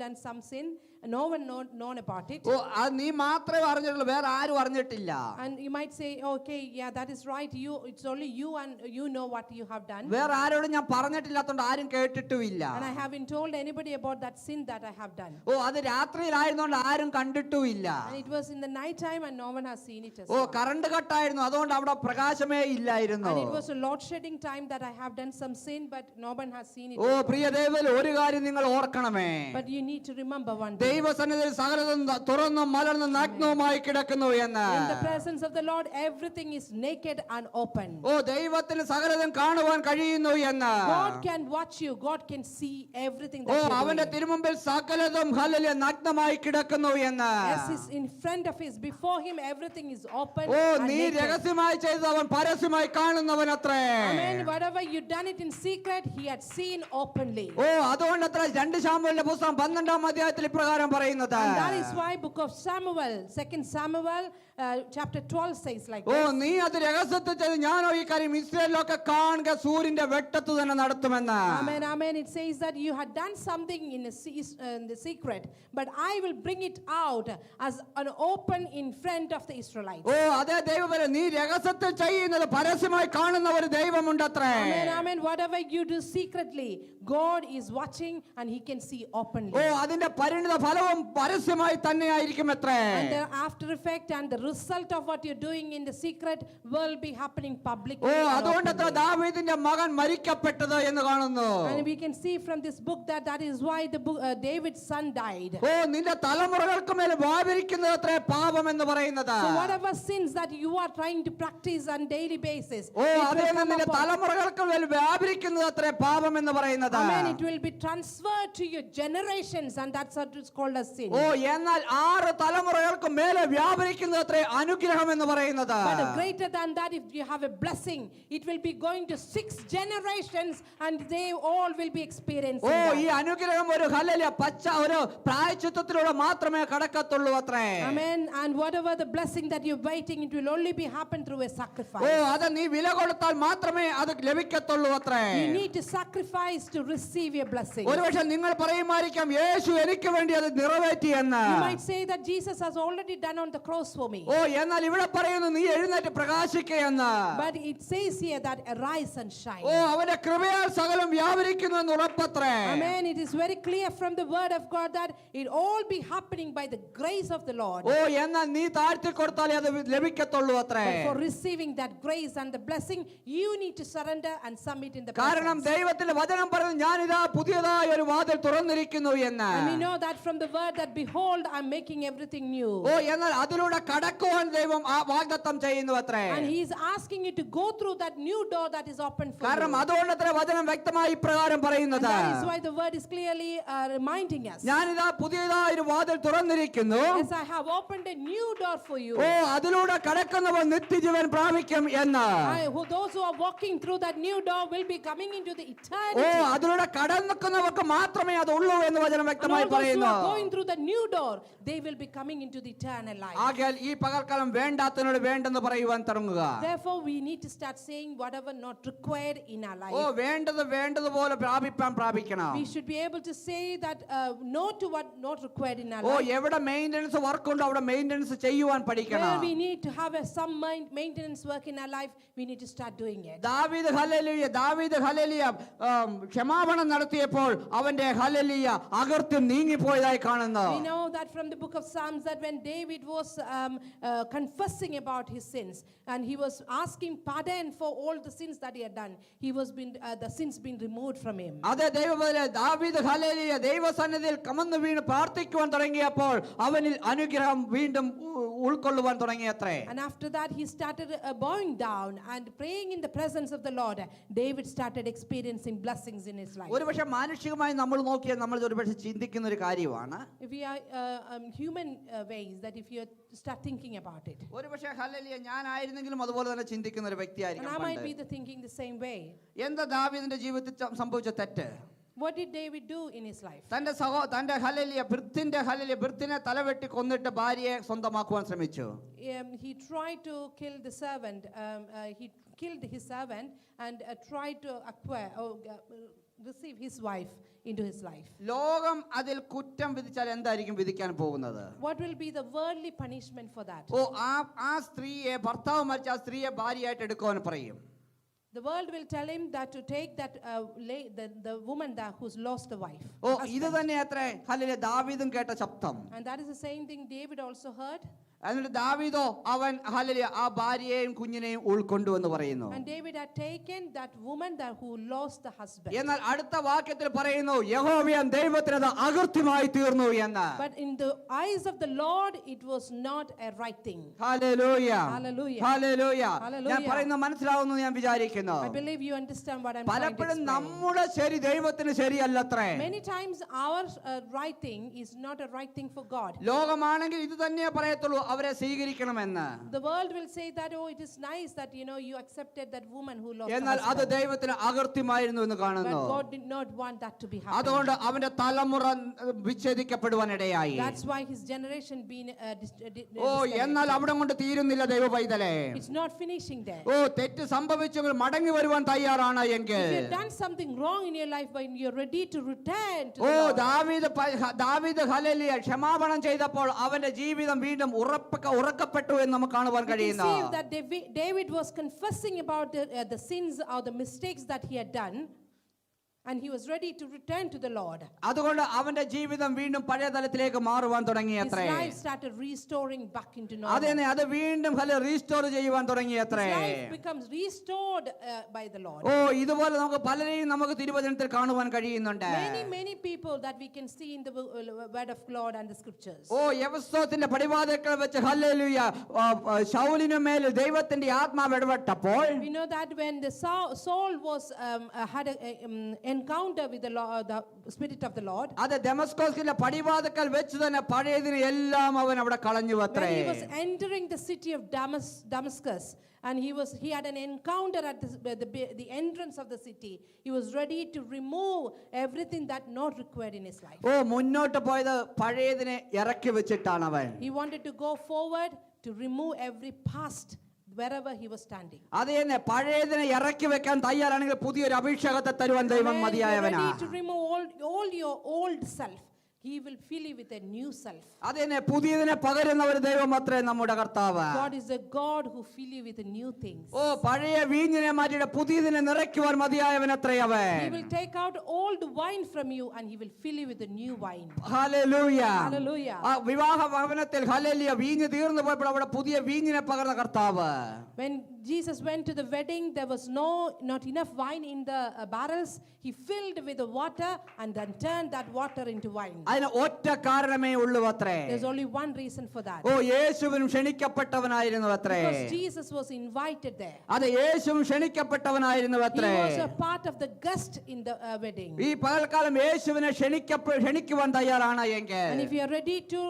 done some sin. No one known about it. ഓ അത് നീ മാത്രമേ അറിഞ്ഞിട്ടുള്ളൂ, വേറെ ആരും അറിഞ്ഞിട്ടില്ല. And you might say, okay, yeah, that is right. It's only you and you know what you have done. വേറെ ആരോടും ഞാൻ പറഞ്ഞിട്ടില്ലാത്തോണ്ട് ആരും കേട്ടിട്ടുമില്ല. And I haven't told anybody about that sin that I have done. ഓ അത് രാത്രിയിലായിരുന്നോണ്ട് ആരും കണ്ടിട്ടുമില്ല. And it was in the night time and no one has seen it as oh well. Current കട്ടായിരുന്നു, അതുകൊണ്ട് അവിടെ പ്രകാശമേ ഇല്ലായിരുന്നു. And it was a load shedding time that I have done some sin, but no one has seen it. ഓ പ്രിയ ദൈവത്തിൽ ഒരു കാര്യം നിങ്ങൾ ഓർക്കണമേ. But you need to remember one thing. ദൈവസന്നിധിയിൽ സകലതും തുറന്നും മലർന്നും നഗ്നവുമായി കിടക്കുന്നു എന്ന്. In the presence of the Lord, everything is naked and open. ഓ ദൈവത്തിന് സകലതും കാണുവാൻ കഴിയുന്നു എന്ന്. God can watch you. God can see everything oh that you അവന്റെ do. തിരുമുമ്പിൽ സകലതും ഹല്ലേലൂയ നഗ്നമായി കിടക്കുന്നു എന്ന്. As is in front of his, before him, everything is open oh and നീ naked. രഹസ്യമായി ചെയ്തത് അവൻ പരസ്യമായി കാണുന്നവനത്രേ. Amen. Whatever you done it in secret, he had seen openly. ഓ അതുകൊണ്ടത്ര 2 ശമൂവേലിന്റെ പുസ്തകം 12-ാം അധ്യായത്തിൽ ഇപ്രകാരം പറയുന്നത്. And that is why book of Samuel, 2 Samuel, chapter 12 says like oh this. നീ അത് രഹസ്യത്തിൽ ചെയ്ത് ഞാനോ ഈ കാര്യം ഇസ്രായേലിലൊക്കെ കാണുക സൂര്യന്റെ വെട്ടത്തു തന്നെ നടത്തുമെന്ന്. Amen, amen. It says that you had done something in the secret, but I will bring it out as an open in front of the Israelites. ഓ അതേ ദൈവമേ നീ രഹസ്യത്തിൽ ചെയ്യുന്നത് പരസ്യമായി കാണുന്ന ഒരു ദൈവമുണ്ടത്രേ. Amen, amen. Whatever you do secretly, God is watching and he can see openly. ഓ അതിന്റെ പരിണിത ഫലവും പരസ്യമായി തന്നെയായിരിക്കുമത്രേ. And the after effect and the result of what you're doing in the secret will be happening publicly. Oh and അതുകൊണ്ടത്ര openly. ദാവീദിന്റെ മകൻ മരിക്കപ്പെട്ടത് എന്ന് കാണുന്നു. And we can see from this book that is why David's son died. ഓ നിന്റെ തലമുറകൾക്ക് മേൽ വ്യാപരിക്കുന്നത് അത്രേ പാപം എന്ന് പറയുന്നത്. So whatever sins that you are trying to practice on daily basis, oh it will അതേ come നിന്റെ upon- തലമുറകൾക്ക് മേൽ വ്യാപരിക്കുന്നത് അത്രേ പാപം എന്ന് പറയുന്നത്. Amen. It will be transferred to your generations, and that's what is called as sin. ഓ എന്നാൽ 6 തലമുറകൾക്ക് മേലെ വ്യാപരിക്കുന്നത് അത്രേ അനുഗ്രഹം എന്ന് പറയുന്നത്. But greater than that, if you have a blessing, it will be going to 6 generations, and they all will be experiencing oh that. ഈ അനുഗ്രഹം ഒരു ഹല്ലേലൂയ പച്ച ഒരു പ്രായശ്ചിത്തത്തിലൂടെ മാത്രമേ കടക്കത്തുള്ളൂ അത്രേ. Amen. And whatever the blessing that you're waiting, it will only be happen through a oh sacrifice. അത് നീ വില കൊടുത്താൽ മാത്രമേ അത് ലഭിക്കത്തുള്ളൂ അത്രേ. You need to sacrifice to receive your blessing. ഒരുപക്ഷെ നിങ്ങൾ പറയുമായിരിക്കാം യേശു എനിക്ക് വേണ്ടി അത് നിറവേറ്റി എന്ന്. You might say that Jesus has already done on the cross for me. ഓ എന്നാൽ ഇവിടെ പറയുന്നു നീ എഴുന്നേറ്റ് പ്രകാശിക്കുകയെന്ന്. But it says here that arise and shine. ഓ അവന്റെ കൃപയാൽ സകലം വ്യാപരിക്കുന്നു എന്ന് ഉറപ്പത്രേ. Amen. It is very clear from the word of God that it all be happening by the grace of the Lord. ഓ എന്നാൽ നീ താഴ്ത്തി കൊടുത്താലേ അത് ലഭിക്കത്തുള്ളൂ അത്രേ. But for receiving that grace and the blessing, you need to surrender and submit in the കാരണം presence. ദൈവത്തിന്റെ വചനം പറയുന്നു ഞാനിതാ പുതിയതായ ഒരു വാതിൽ തുറന്നിരിക്കുന്നു എന്ന്. And we know that from the word that behold, I'm making everything new. ഓ എന്നാൽ അതിലൂടെ കടക്കുവാൻ ദൈവം ആ വാഗ്ദത്തം ചെയ്യുന്നു അത്രേ. And he is asking you to go through that new door that is open for കാരണം you. അതുകൊണ്ടത്രേ വചനം വ്യക്തമായി ഇപ്രകാരം And പറയുന്നത്. that is why the word is clearly reminding us. ഞാനിതാ പുതിയതായ ഒരു വാതിൽ തുറന്നിരിക്കുന്നു. As I have opened a new door for you. ഓ അതിലൂടെ കടക്കുന്നവർ നിത്യജീവൻ പ്രാപിക്കും എന്ന്. Those who are walking through that new door will be coming into the oh eternity. അതിലൂടെ കടന്നവർക്ക് മാത്രമേ അത് ഉള്ളൂ എന്ന് വചനം And വ്യക്തമായി all those who പറയുന്നു. are going through the new door, they will be coming into the eternal life. ആകയാൽ ഈ പകൽക്കാലം വേണ്ടാത്തതിനോട് വേണ്ടെന്ന് പറയുവാൻ തുടങ്ങുക. Therefore, we need to start saying saying whatever not required in our oh life. വേണ്ടതുപോലെ പ്രാപിക്കണം. We should be able to say that no to what not required in our oh life. എവിടെ maintenance work ഉണ്ടോ അവിടെ maintenance ചെയ്യുവാൻ Where പഠിക്കണം. we need to have some maintenance work in our life, we need to start doing it. ദാവീദ് hallelujah ക്ഷമാപണം നടത്തിയപ്പോൾ അവന്റെ hallelujah അകൃത്യം നീങ്ങിപ്പോയതായി കാണുന്നു. We know that from the book of Psalms that when David was confessing about his sins and he was asking pardon for all the sins that he had done, the sins been removed from him. അതേ ദൈവമേ ദാവീദ് hallelujah ദൈവസന്നിധിയിൽ കമന്നു വീണ് പ്രാർത്ഥിക്കുവാൻ തുടങ്ങിയപ്പോൾ അവനിൽ അനുഗ്രഹം വീണ്ടും ഉൾക്കൊള്ളുവാൻ തുടങ്ങിയത്രേ. And after that he started bowing down and praying in the presence of the Lord. David started experiencing blessings in his life. ഒരുപക്ഷെ മാനുഷികമായി നമ്മൾ നോക്കിയാൽ നമ്മൾ ഒരുപക്ഷെ ചിന്തിക്കുന്ന ഒരു കാര്യമാണ്. If we are human ways that if you start thinking about it, ഒരുപക്ഷെ hallelujah ഞാനായിരുന്നെങ്കിലും അതുപോലെ തന്നെ ചിന്തിക്കുന്ന ഒരു and വ്യക്തിയായിരിക്കും. I might be thinking the same way. എന്താ ദാവീദിന്റെ ജീവിതത്തിൽ സംഭവിച്ച തെറ്റ്? What did David do in his life? തന്റെ ഹല്ലേലൂയ ഭൃത്തിനെ തലവെട്ടി കൊന്നിട്ട് ഭാര്യയെ സ്വന്തമാക്കുവാൻ ശ്രമിച്ചു. He tried to kill the servant. He killed his servant and tried to receive his wife into his life. ലോകം അതിൽ കുറ്റം വിധിച്ചാൽ എന്തായിരിക്കും വിധിക്കാൻ പോകുന്നത്? What will be the worldly punishment for that? ഓ ആ സ്ത്രീയെ ഭർത്താവ് മരിച്ച ആ സ്ത്രീയെ ഭാര്യയായിട്ട് എടുക്കുവാൻ പറയും. The world will tell him that to take that the woman that who's lost a wife. ഓ ഇത് തന്നെ അത്രേ ഹല്ലേലൂയ ദാവീദും കേട്ട ശബ്ദം. And that is the same thing David also heard. എന്നിട്ട് ദാവീദോ അവൻ ഹല്ലേലൂയ ആ ഭാര്യയെയും കുഞ്ഞിനെയും ഉൾക്കൊണ്ടുവെന്ന് പറയുന്നു. And David had taken that woman that who lost the husband. എന്നാൽ അടുത്ത വാക്യത്തിൽ പറയുന്നു യഹോവയാം ദൈവത്തിന് അത് അകൃത്യമായി തീർന്നു എന്ന്. But in the eyes of the Lord it was not a right thing. Hallelujah Hallelujah. Hallelujah. Hallelujah. ഞാൻ പറയുന്നത് മനസ്സിലാവുന്നു ഞാൻ വിചാരിക്കുന്നു. I believe you understand what I'm trying to പലപ്പോഴും explain. നമ്മുടെ ശരി ദൈവത്തിന് ശരിയല്ലത്രേ. Many times our right thing is not a right thing for God. ലോകമാണെങ്കിൽ ഇത് തന്നെ പറയത്തുള്ളൂ അവരെ സ്വീകരിക്കണമെന്ന്. The world will say that it is nice that you accepted that woman who lost her എന്നാൽ അത് husband. ദൈവത്തിന് അകൃത്യമായിരുന്നു എന്ന് But കാണുന്നു. God did not want that to be അതുകൊണ്ട് happening. അവന്റെ തലമുറ വിച്ഛേദിക്കപ്പെടുവാനിടയായി. That's why his generation been ഓ എന്നാൽ അവിടെ കൊണ്ട് തീരുന്നില്ല ദൈവ പൈതലേ. it's not finishing there. ഓ തെറ്റ് സംഭവിച്ചെങ്കിൽ മടങ്ങി വരുവാൻ തയ്യാറാണ് എങ്കിൽ If you have done something wrong in your life but you're ready to return to oh the Lord. ദാവീദ് ഹല്ലേലൂയ ക്ഷമാപണം ചെയ്തപ്പോൾ അവന്റെ ജീവിതം വീണ്ടും ഉറക്കപ്പെട്ടു എന്ന് നമുക്ക് കാണുവാൻ You can കഴിയുന്നു. see that David was confessing about the sins or the mistakes that he had done, and he was ready to return to the Lord. അതുകൊണ്ട് അവന്റെ ജീവിതം വീണ്ടും പഴയ തലത്തിലേക്ക് മാറുവാൻ His തുടങ്ങിയത്രേ. life started restoring back into അതെ normal. അത് വീണ്ടും റീസ്റ്റോർ ചെയ്യുവാൻ തുടങ്ങിയത്രേ. His life becomes restored by the Lord. ഓ ഇതുപോലെ നമുക്ക് പലരെയും നമുക്ക് തിരുവചനത്തിൽ കാണുവാൻ കഴിയുന്നുണ്ട്. Many people that we can see in the word of God and the scriptures. ഓ എഫെസോസിന്റെ പടിവാതിൽക്കൽ വെച്ച് ഹല്ലേലൂയ ശൗലിനു മേൽ ദൈവത്തിന്റെ ആത്മാവ് ഇടപെട്ടപ്പോൾ We know that when the Saul was had a encounter with the spirit of the Lord, അത് ദമസ്കോസിലെ പടിവാതിൽക്കൽ വെച്ച് തന്നെ പഴയതിനെ എല്ലാം അവൻ അവിടെ കളഞ്ഞു അത്രേ. when he was entering the city of Damascus and he had an encounter at the entrance of the city, he was ready to remove everything that not required in his life. ഓ മുന്നോട്ട് പോയത് പഴയതിനെ ഇറക്കി വെച്ചിട്ടാണ് അവൻ. He wanted to go forward to remove every past wherever he was standing. അത് തന്നെ പഴയതിനെ ഇറക്കി വെക്കാൻ തയ്യാറാണെങ്കിൽ പുതിയൊരു അഭിഷേകത്തെ തരുവാൻ ദൈവം When you're മതിയായവനാ. ready to remove all your old self, he will fill you with a new self. അത് തന്നെ പുതിയതിനെ പകരുന്ന ഒരു ദൈവം അത്രേ നമ്മുടെ കർത്താവ്. God is a God who fill you with new things. ഓ പഴയ വീഞ്ഞിനെ മാറ്റിയിട്ട് പുതിയതിനെ നിറയ്ക്കുവാൻ മതിയായവൻ അത്രേ He അവൻ. will take out old wine from you and he will fill you with a new wine. Hallelujah. Hallelujah. ആ വിവാഹ ഭവനത്തിൽ ഹല്ലേലൂയ വീഞ്ഞ് തീർന്നു പോയപ്പോൾ അവിടെ പുതിയ വീഞ്ഞിനെ പകർന്ന കർത്താവ്. When Jesus went to the wedding, there was not enough wine in the barrels. He filled with the water and then turned that water into wine. അതിന് ഒറ്റ കാരണമേ ഉള്ളൂ അത്രേ. There's only one reason for that. ഓ യേശുവിനും ക്ഷണിക്കപ്പെട്ടവനായിരുന്നു അത്രേ. Because Jesus was invited there. അത് യേശുവും ക്ഷണിക്കപ്പെട്ടവനായിരുന്നു He അത്രേ. was a part of the guest in the wedding. ഈ പകൽക്കാലം യേശുവിനെ ക്ഷണിക്കുവാൻ തയ്യാറാണ് എങ്കിൽ And if you are ready to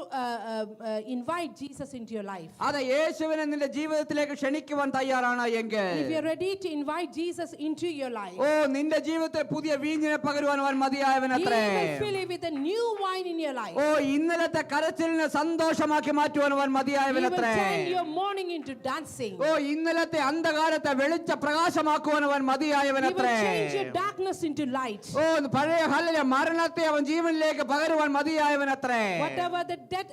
invite Jesus into your life, അത് യേശുവിനെ നിന്റെ ജീവിതത്തിലേക്ക് ക്ഷണിക്കുവാൻ തയ്യാറാണ് എങ്കിൽ if you are ready to invite Jesus into your life, ഓ നിന്റെ ജീവിതത്തിൽ പുതിയ വീഞ്ഞിനെ പകരുവാൻ അവൻ മതിയായവൻ He അത്രേ. will fill you with a new wine shine in your life. ഓ ഇന്നലത്തെ കരച്ചിലിനെ സന്തോഷമാക്കി മാറ്റുവാൻ അവൻ He will മതിയായവനത്രേ. turn your mourning into dancing. ഓ ഇന്നലത്തെ അന്ധകാരത്തെ വെളിച്ച പ്രകാശമാക്കുവാൻ അവൻ He will മതിയായവനത്രേ. change your darkness into light. ഓ പഴയ ഹല്ലേലൂയ മരണത്തെ അവൻ ജീവനിലേക്ക് പകരുവാൻ മതിയായവനത്രേ. Whatever the dead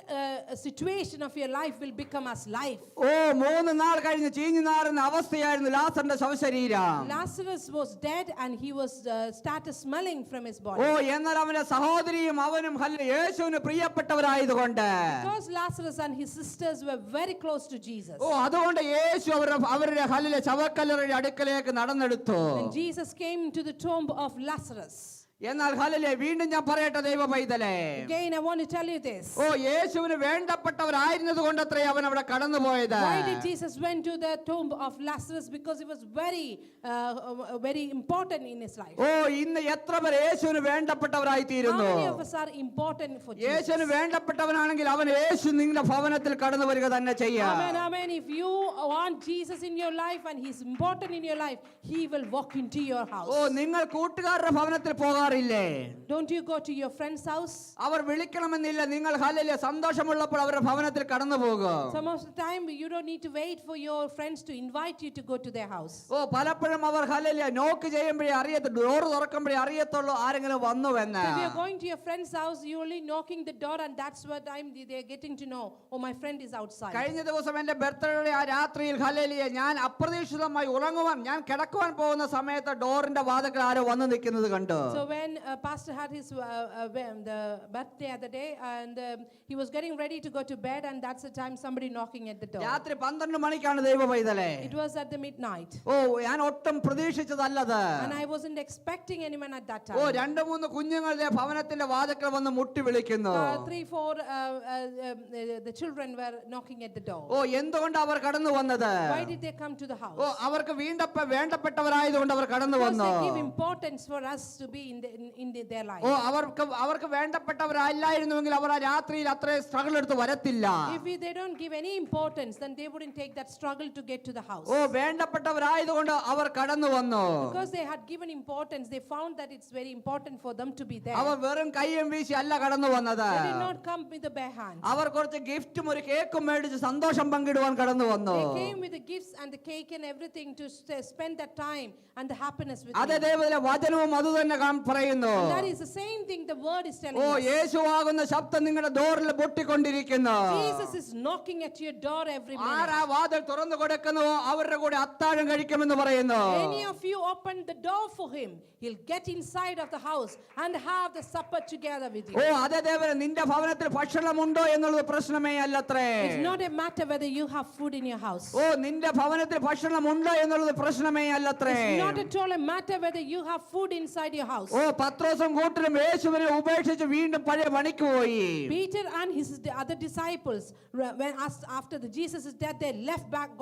situation of your life will become as life. ഓ 3 നാൾ കഴിഞ്ഞ് ചീഞ്ഞു നാറുന്ന അവസ്ഥയായിരുന്നു ലാസറിന്റെ ശവശരീരം. Lazarus was dead and he was started smelling from his oh body. എന്നാൽ അവന്റെ സഹോദരിയും അവനും യേശുവിന് പ്രിയപ്പെട്ടവരായതുകൊണ്ട് Because Lazarus and his sisters were very close to Jesus. ഓ അതുകൊണ്ട് യേശു അവരുടെ ഹല്ലേലൂയ ശവക്കല്ലറയുടെ അടുക്കലേക്ക് നടന്നെടുത്തു. And Jesus came to the tomb of Lazarus. എന്നാൽ hallelujah വീണ്ടും ഞാൻ പറയട്ടെ ദൈവ പൈതലേ. Again, I want to tell you this. ഓ യേശുവിന് വേണ്ടപ്പെട്ടവരായിരുന്നത് കൊണ്ടത്രേ അവൻ അവിടെ കടന്നുപോയത്. Why did Jesus went to the tomb of Lazarus? Because it was very important in his life. ഓ ഇന്ന് എത്ര പേർ യേശുവിന് വേണ്ടപ്പെട്ടവരായി How തീരുന്നു? many of us are important for Jesus? യേശുവിന് വേണ്ടപ്പെട്ടവനാണെങ്കിൽ അവൻ യേശു നിങ്ങളുടെ ഭവനത്തിൽ കടന്നു വരിക തന്നെ ചെയ്യാം. Amen, amen. If you want Jesus in your life and he's important in your life, he will walk into your house. ഓ നിങ്ങൾ കൂട്ടുകാരുടെ ഭവനത്തിൽ പോകാറില്ലേ? Don't you go to your friend's house? അവർ വിളിക്കണമെന്നില്ല, നിങ്ങൾ ഹല്ലേലൂയ സന്തോഷമുള്ളപ്പോൾ അവരുടെ ഭവനത്തിൽ കടന്നു പോകും. Some of the time you don't need to wait for your friends to invite you to go to their house. ഓ പലപ്പോഴും അവർ hallelujah നോക്ക് ചെയ്യുമ്പോഴേ അറിയത്തുള്ളൂ, ഡോർ തുറക്കുമ്പോഴേ അറിയത്തുള്ളൂ ആരെങ്കിലും വന്നുവെന്ന്. If you're going to your friend's house, you're only knocking the door and that's what time they're getting to know, oh, my friend is outside. കഴിഞ്ഞ ദിവസം എന്റെ ബർത്ത്ഡേ ആ രാത്രിയിൽ ഹല്ലേലൂയ ഞാൻ അപ്രതീക്ഷിതമായി ഉറങ്ങുവാൻ ഞാൻ കിടക്കുവാൻ പോകുന്ന സമയത്ത് ഡോറിന്റെ വാതിൽക്കൽ ആരോ വന്നു നിൽക്കുന്നത് കണ്ടു. So when pastor had his the birthday other day and he was getting ready to go to bed and that's the time somebody knocking at the door. രാത്രി 12 മണിക്കാണ് ദൈവ പൈതലേ. It was at the midnight. ഓ ഞാൻ ഒട്ടും പ്രതീക്ഷിച്ചതല്ലത്. And I wasn't expecting anyone at that oh time. 2-3 കുഞ്ഞുങ്ങളുടെ ഭവനത്തിന്റെ വാതിൽക്കൽ വന്ന് മുട്ടി വിളിക്കുന്നു. 3-4 the children were knocking at the door. ഓ എന്തുകൊണ്ട് അവർ കടന്നു വന്നത്? Why did they come to the house? ഓ അവർക്ക് വേണ്ടപ്പെട്ടവരായതുകൊണ്ട് അവർ കടന്നു Because വന്നു. they give importance for us to be in their life. ഓ അവർക്ക് വേണ്ടപ്പെട്ടവരല്ലായിരുന്നുവെങ്കിൽ അവർ ആ രാത്രിയിൽ അത്രയും സ്ട്രഗിൾ എടുത്ത് വരത്തില്ല. If they don't give any importance, then they wouldn't take that struggle to get to the house. ഓ വേണ്ടപ്പെട്ടവരായതുകൊണ്ട് അവർ കടന്നു വന്നു. Because they had given importance, they found that it's very important for them to be there. അവർ വെറും കൈയും വീശി അല്ല കടന്നു വന്നത്. They did not come with a bare hand. അവർ കുറച്ച് ഗിഫ്റ്റും ഒരു കേക്കും മേടിച്ച് സന്തോഷം പങ്കിടുവാൻ കടന്നു വന്നു. They came with the gifts and the cake and everything to spend that time and the happiness with അതേ me. ദൈവത്തിലെ വചനവും അത് തന്നെ പറയുന്നു. And that is the same thing the word is telling oh us. യേശുവാകുന്ന ശബ്ദം നിങ്ങളുടെ ഡോറിൽ പൊട്ടിക്കൊണ്ടിരിക്കുന്നു. Jesus is knocking at your door every minute. ആരാ വാതിൽ തുറന്നു കൊടുക്കുന്നുവോ അവരുടെ കൂടെ അത്താഴം കഴിക്കുമെന്ന് പറയുന്നു. Any of you open the door for him, he'll get inside of the house and have the supper together with you. ഓ അതേ ദേവനെ നിന്റെ ഭവനത്തിൽ ഭക്ഷണമുണ്ടോ എന്നുള്ളത് പ്രശ്നമേ അല്ലത്രേ. It's not a matter whether you have food in your house. ഓ നിന്റെ ഭവനത്തിൽ ഭക്ഷണമുണ്ടോ എന്നുള്ളത് പ്രശ്നമേ അല്ലത്രേ. It's not at all a matter whether you have food inside your house. ഓ പത്രോസും കൂട്ടരും യേശുവിനെ ഉപേക്ഷിച്ച് വീണ്ടും പഴയ പണിക്ക് പോയി. Peter and his other disciples, when after Jesus is dead, they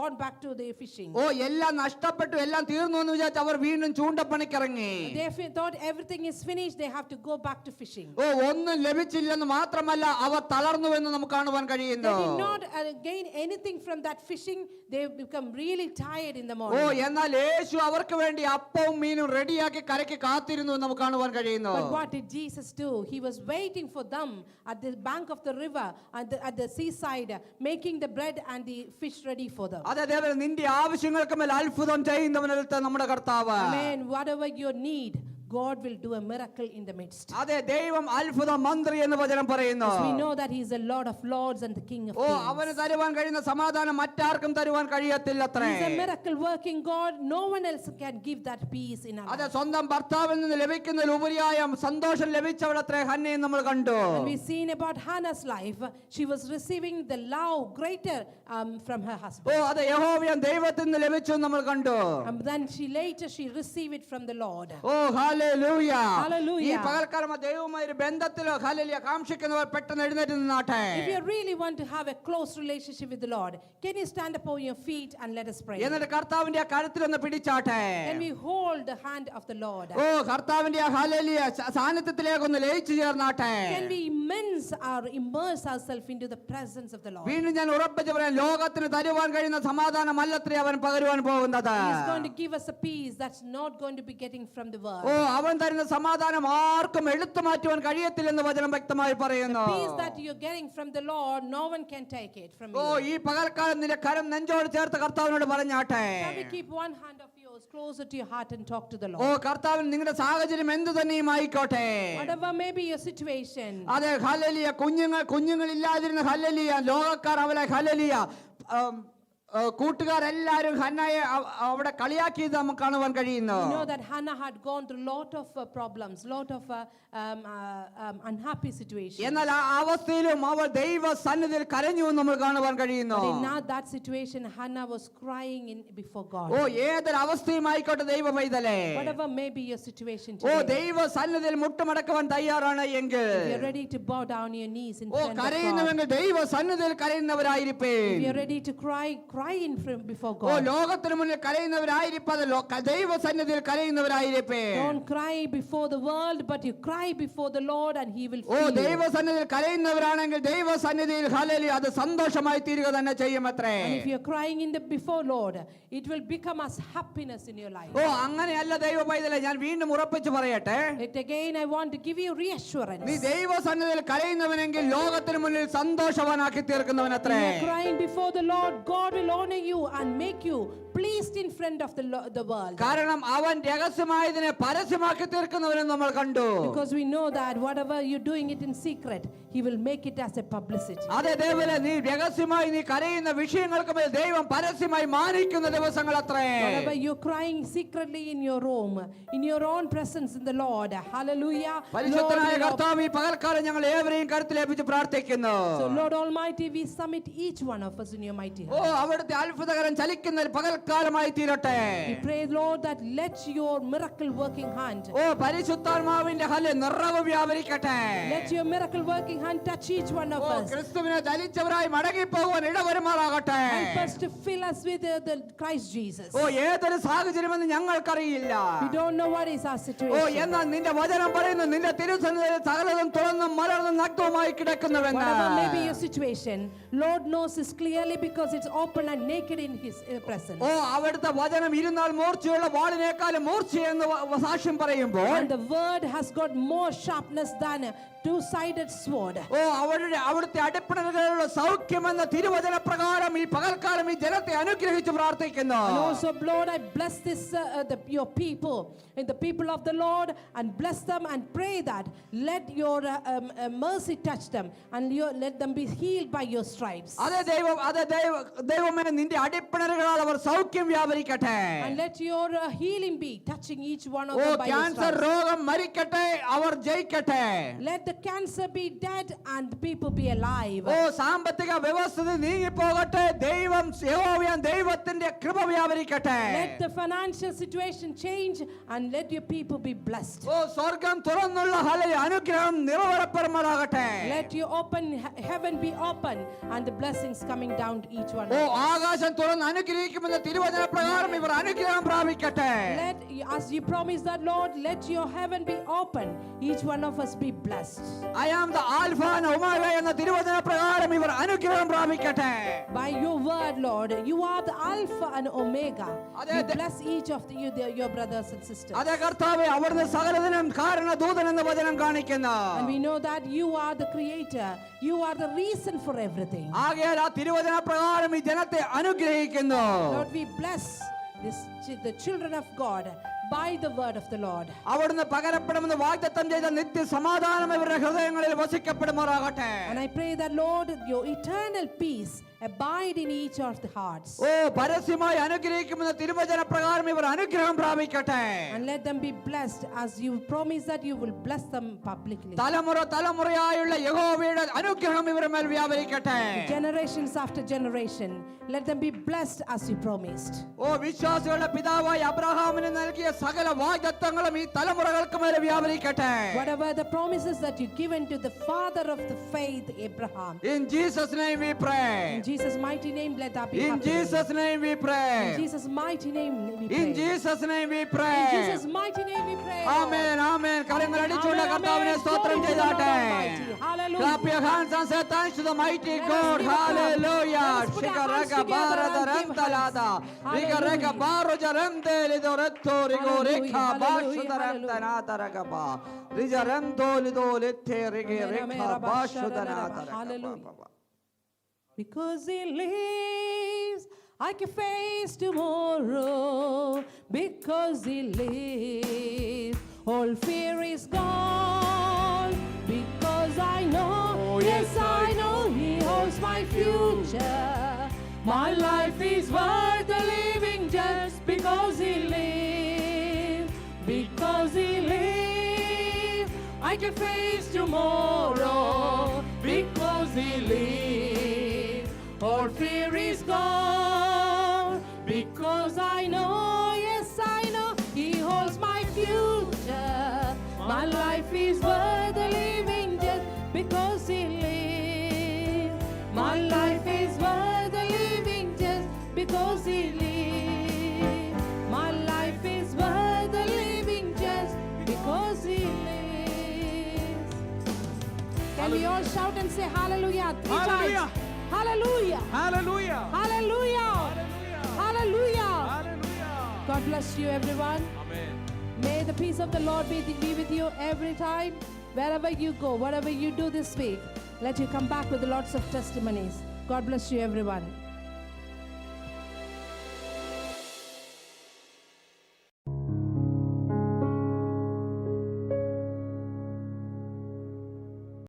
gone back to their fishing. ഓ എല്ലാം നഷ്ടപ്പെട്ടു, എല്ലാം തീർന്നു എന്ന് വിചാരിച്ച് അവർ വീണ്ടും ചൂണ്ടപ്പണിക്കിറങ്ങി. They thought everything is finished, they have to go back to fishing. ഓ ഒന്നും ലഭിച്ചില്ലെന്ന് മാത്രമല്ല അവർ തളർന്നുവെന്ന് നമുക്ക് കാണുവാൻ കഴിയുന്നു. They did not gain anything from that fishing. They become really tired in the oh morning. എന്നാൽ യേശു അവർക്ക് വേണ്ടി അപ്പവും മീനും റെഡിയാക്കി കരയ്ക്ക് കാത്തിരുന്നു എന്ന് നമുക്ക് കാണുവാൻ കഴിയുന്നു. But what did Jesus do? He was waiting for them at the bank of the river, at the seaside, making the bread and the fish ready for them. അതെ ദേവൻ നിന്റെ ആവശ്യങ്ങൾക്ക് മേൽ അത്ഭുതം ചെയ്യുന്നവനടുത്ത് നമ്മുടെ കർത്താവ്. Amen. Whatever your need, God will do a miracle in the midst. അതെ ദൈവം അത്ഭുത മന്ത്രി എന്ന് വചനം പറയുന്നു. We know that he is the Lord of lords and the King of oh kings. അവന് തരുവാൻ കഴിയുന്ന സമാധാനം മറ്റാർക്കും തരുവാൻ കഴിയത്തില്ലത്രേ. He is a miracle working God. No one else can give that peace in our അതെ life. സ്വന്തം ഭർത്താവിൽ നിന്ന് ലഭിക്കുന്നതിലുപരിയായ സന്തോഷം ലഭിച്ചവളത്രേ ഹന്നയെ നമ്മൾ കണ്ടു. And we've seen about Hannah's life. She was receiving the love greater from her oh husband. അതെ യഹോവയാം ദൈവത്തിൽ നിന്ന് ലഭിച്ചു നമ്മൾ കണ്ടു. And then she received it from the Lord. Oh hallelujah. Hallelujah. ഈ പകൽക്കാലം ദൈവവുമായി ഒരു ബന്ധത്തിലോ ഹല്ലേലൂയ കാംക്ഷിക്കുന്നവർ പെട്ടെന്ന് എഴുന്നേറ്റ് നിന്നാട്ടെ. If you really want to have a close relationship with the Lord, can you stand up on your feet and let us pray? എന്നിട്ട് കർത്താവിന്റെ ആ കഴുത്തിലൊന്ന് പിടിച്ചാട്ടെ. Can we hold the hand of the Lord? ഓ കർത്താവിന്റെ ആ hallelujah സാന്നിധ്യത്തിലേക്കൊന്ന് ലയിച്ചു ചേർന്നാട്ടെ. Can we immerse ourselves into the presence of the Lord? വീണ്ടും ഞാൻ ഉറപ്പിച്ച് പറയാം, ലോകത്തിന് തരുവാൻ കഴിയുന്ന സമാധാനമല്ലത്രേ അവൻ പകരുവാൻ പോകുന്നത്. He is going to give us a peace that's not going to be getting from the world. ഓ അവൻ തരുന്ന സമാധാനം ആർക്കും എടുത്തു മാറ്റുവാൻ കഴിയത്തില്ലെന്ന് വചനം വ്യക്തമായി പറയുന്നു. Peace that you're getting from the Lord, no one can take it from oh you. ഈ പകൽക്കാലം നിന്റെ കരം നെഞ്ചോട് ചേർത്ത് കർത്താവിനോട് പറഞ്ഞാട്ടെ. Shall we keep one hand of yours closer to your heart and talk to the oh Lord? കർത്താവിന് നിങ്ങളുടെ സാഹചര്യം എന്ത് തന്നെയും ആയിക്കോട്ടെ. Whatever may be your situation. അതെ ഹല്ലേലൂയ. കുഞ്ഞുങ്ങളില്ലാതിരുന്ന ഹല്ലേലൂയ. ലോകക്കാർ അവളെ ഹല്ലേലൂയ കൂട്ടുകാരെല്ലാരും ഹന്നയെ അവിടെ കളിയാക്കിയത് നമുക്ക് കാണുവാൻ കഴിയുന്നു. You know that Hannah had gone through lot of problems, lot of unhappy situations. എന്നാൽ ആ അവസ്ഥയിലും അവൾ ദൈവ സന്നിധിയിൽ കരഞ്ഞു എന്ന് നമ്മൾ കാണുവാൻ കഴിയുന്നു. But in that situation, Hannah was crying before God. ഓ ഏതൊരു അവസ്ഥയുമായിക്കോട്ടെ ദൈവ പൈതലേ, Whatever may be your situation oh today, ദൈവ സന്നിധിയിൽ മുട്ടുമടക്കുവാൻ തയ്യാറാണ് എങ്കിൽ, if you're ready to bow down your knees in oh front of God, കരയുന്നുവെങ്കിൽ ദൈവ സന്നിധിയിൽ കരയുന്നവരായിരിപ്പേ. if you're ready to cry in front before oh God. ലോകത്തിന് മുന്നിൽ കരയുന്നവരായിരിപ്പതല്ലോ, ദൈവ സന്നിധിയിൽ കരയുന്നവരായിരിപ്പേ. Don't cry before the world, but you cry before the Lord and He will oh feel ദൈവ you. സന്നിധിയിൽ കരയുന്നവരാണെങ്കിൽ ദൈവ സന്നിധിയിൽ ഹല്ലേലൂയ അത് സന്തോഷമായി തീരുക തന്നെ ചെയ്യുമത്രേ. And if you're crying before Lord, it will become as happiness in your life. ഓ അങ്ങനെയല്ല ദൈവ പൈതലേ, ഞാൻ വീണ്ടും ഉറപ്പിച്ച് പറയട്ടെ, Yet again, I want to give you reassurance. നീ ദൈവ സന്നിധിയിൽ കരയുന്നവനെങ്കിൽ ലോകത്തിന് മുന്നിൽ സന്തോഷവാനാക്കി തീർക്കുന്നവനത്രേ. When you're crying before the Lord, God will honor you and make you pleased in front of the world. കാരണം അവൻ രഹസ്യമായതിനെ പരസ്യമാക്കി തീർക്കുന്നവനെന്ന് നമ്മൾ കണ്ടു. Because we know that whatever you're doing it in secret, He will make it as a publicity. അതെ ദൈവമേ, നീ രഹസ്യമായി നീ കരയുന്ന വിഷയങ്ങൾക്ക് മേൽ ദൈവം പരസ്യമായി മാനിക്കുന്ന ദിവസങ്ങളത്രേ. Whatever you're crying secretly in your room, in your own presence in the Lord, hallelujah. പരിശുദ്ധനായ Lord, കർത്താവ് ഈ പകൽക്കാലം ഞങ്ങൾ ഏവരെയും കരുത്തിലേപ്പിച്ച് പ്രാർത്ഥിക്കുന്നു. so Lord Almighty, we submit each one of us in your mighty oh hand. അവിടുത്തെ അത്ഭുതകരം ചലിക്കുന്ന ഒരു പകൽക്കാലമായി തീരട്ടെ. We pray, Lord, that let your miracle working hand, ഓ പരിശുദ്ധാത്മാവിന്റെ ഹല്ലെ നിറവ് വ്യാപരിക്കട്ടെ. let your miracle working hand touch each one of oh us. ക്രിസ്തുവിനെ ധരിച്ചവരായി മടങ്ങി പോകുവാൻ ഇടവരുമാറാകട്ടെ. Help us to fill us with the Christ Jesus. ഓ ഏതൊരു സാഹചര്യമെന്ന് ഞങ്ങൾക്കറിയില്ല. We don't know what is our oh situation. എന്നാൽ നിന്റെ വചനം പറയുന്നു, നിന്റെ തിരുസന്നിധിയിൽ സകലതും തുറന്നും മലർന്നും നഗ്നവുമായി കിടക്കുന്നുവെന്ന്. Whatever may be your situation, Lord knows this clearly because it's open and naked in His presence. ഓ അവിടുത്തെ വചനം ഇരുന്നാൽ മൂർച്ചയുള്ള വാളിനേക്കാളും മൂർച്ചയെന്ന് സാക്ഷ്യം പറയുമ്പോൾ, And the word has got more sharpness than a two-sided sword. ഓ അവിടുത്തെ അടിപ്പിണറുകളുള്ള സൗഖ്യമെന്ന തിരുവചന പ്രകാരം ഈ പകൽക്കാലം ഈ ജനത്തെ അനുഗ്രഹിച്ച് പ്രാർത്ഥിക്കുന്നു. And also, Lord, I bless your people and the people of the Lord and bless them and pray that let your mercy touch them and let them be healed by your stripes. ദൈവമേ നിന്റെ അടിപ്പിണറുകളാൽ അവർ സൗഖ്യം വ്യാപരിക്കട്ടെ. And let your healing be touching each one of oh them by your cancer stripes. രോഗം മരിക്കട്ടെ, അവർ ജയിക്കട്ടെ. Let the cancer be dead and people be alive. ഓ സാമ്പത്തിക വ്യവസ്ഥ നീങ്ങിപ്പോകട്ടെ, ദൈവത്തിന്റെ കൃപ വ്യാപരിക്കട്ടെ. Let the financial situation change and let your people be blessed. ഓ സ്വർഗം തുറന്നുള്ള അനുഗ്രഹം നിറവേറപ്പെടുമാറാകട്ടെ. Let your heaven be open and the blessings coming down to each one. ഓ ആകാശം തുറന്ന് അനുഗ്രഹിക്കുമെന്ന തിരുവചന പ്രകാരം ഇവർ അനുഗ്രഹം പ്രാപിക്കട്ടെ. Let, as you promise that, Lord, let your heaven be open. Each one of us be blessed. I am the Alpha and Omega എന്ന തിരുവചന പ്രകാരം ഇവർ അനുഗ്രഹം പ്രാപിക്കട്ടെ. By your word, Lord, you are the Alpha and Omega. We bless each of your brothers and sisters. അതേ കർത്താവേ, അവിടുന്ന് സകലതിനും കാരണദൂതൻ എന്ന വചനം കാണിക്കുന്നു. And we know that you are the creator. You are the reason for everything. ആകയാൽ ആ തിരുവചന പ്രകാരം ഈ ജനത്തെ അനുഗ്രഹിക്കുന്നു. Lord, we bless the children of God by the word of the Lord. അവിടുന്ന് പകരപ്പെടുമെന്ന് വാഗ്ദത്തം ചെയ്ത നിത്യ സമാധാനം ഇവരുടെ ഹൃദയങ്ങളിൽ വസിക്കപ്പെടുമാറാകട്ടെ. And I pray that, Lord, your eternal peace abide in each of the hearts. ഓ പരസ്യമായി അനുഗ്രഹിക്കുമെന്ന തിരുവചന പ്രകാരം ഇവർ അനുഗ്രഹം പ്രാപിക്കട്ടെ. And let them be blessed as you promise that you will bless them publicly. തലമുറയായുള്ള യഹോവയുടെ അനുഗ്രഹം ഇവരുടെ മേൽ വ്യാപരിക്കട്ടെ. Generations after generation, let them be blessed as you promised. ഓ വിശ്വാസികളുടെ പിതാവായ അബ്രഹാമിന് നൽകിയ സകല വാഗ്ദത്തങ്ങളും ഈ തലമുറകൾക്ക് മേൽ വ്യാപരിക്കട്ടെ. Whatever the promises that you given to the father of the faith, Abraham. In Jesus name we pray. In Jesus' mighty name, let that be In happening. Jesus name we pray. In Jesus' mighty name we pray. In Jesus name we pray. In Jesus' mighty name we pray. ആമേൻ ആമേൻ. കരങ്ങൾ അടിച്ചുകൊണ്ട് കർത്താവിനെ സ്തോത്രം ചെയ്താട്ടെ. Hallelujah. Clap your hands and say thanks to the mighty Let us God. give a clap. Hallelujah. Let us put our hands Shikaraka together and barada give rentalada. hands. Rikareka Hallelujah. baro jaremde lidoretto rigoreka Hallelujah, basho hallelujah, daremtanatarakaba. Rijaremdo lidolite rigereka Amen. basho Hallelujah. daratarakaba. Because He lives, I can face tomorrow. Because He lives, all fear is gone. Because I know, Oh, yes, yes, I I know He holds my future. My life is worth the living just because He lives. Because He lives, I can face tomorrow. Because He lives, all fear is gone. Because I know, yes, I know He holds my future. My life is worth the living just because He lives. My life is worth the living just because He lives. My life is worth the living just because He lives. Can we all shout and say hallelujah 3 Hallelujah. times? Hallelujah. Hallelujah. Hallelujah. Hallelujah. Hallelujah. Hallelujah. God bless you, everyone. Amen. May the peace of the Lord be with you every time, wherever you go, whatever you do this week. Let you come back with lots of testimonies. God bless you, everyone.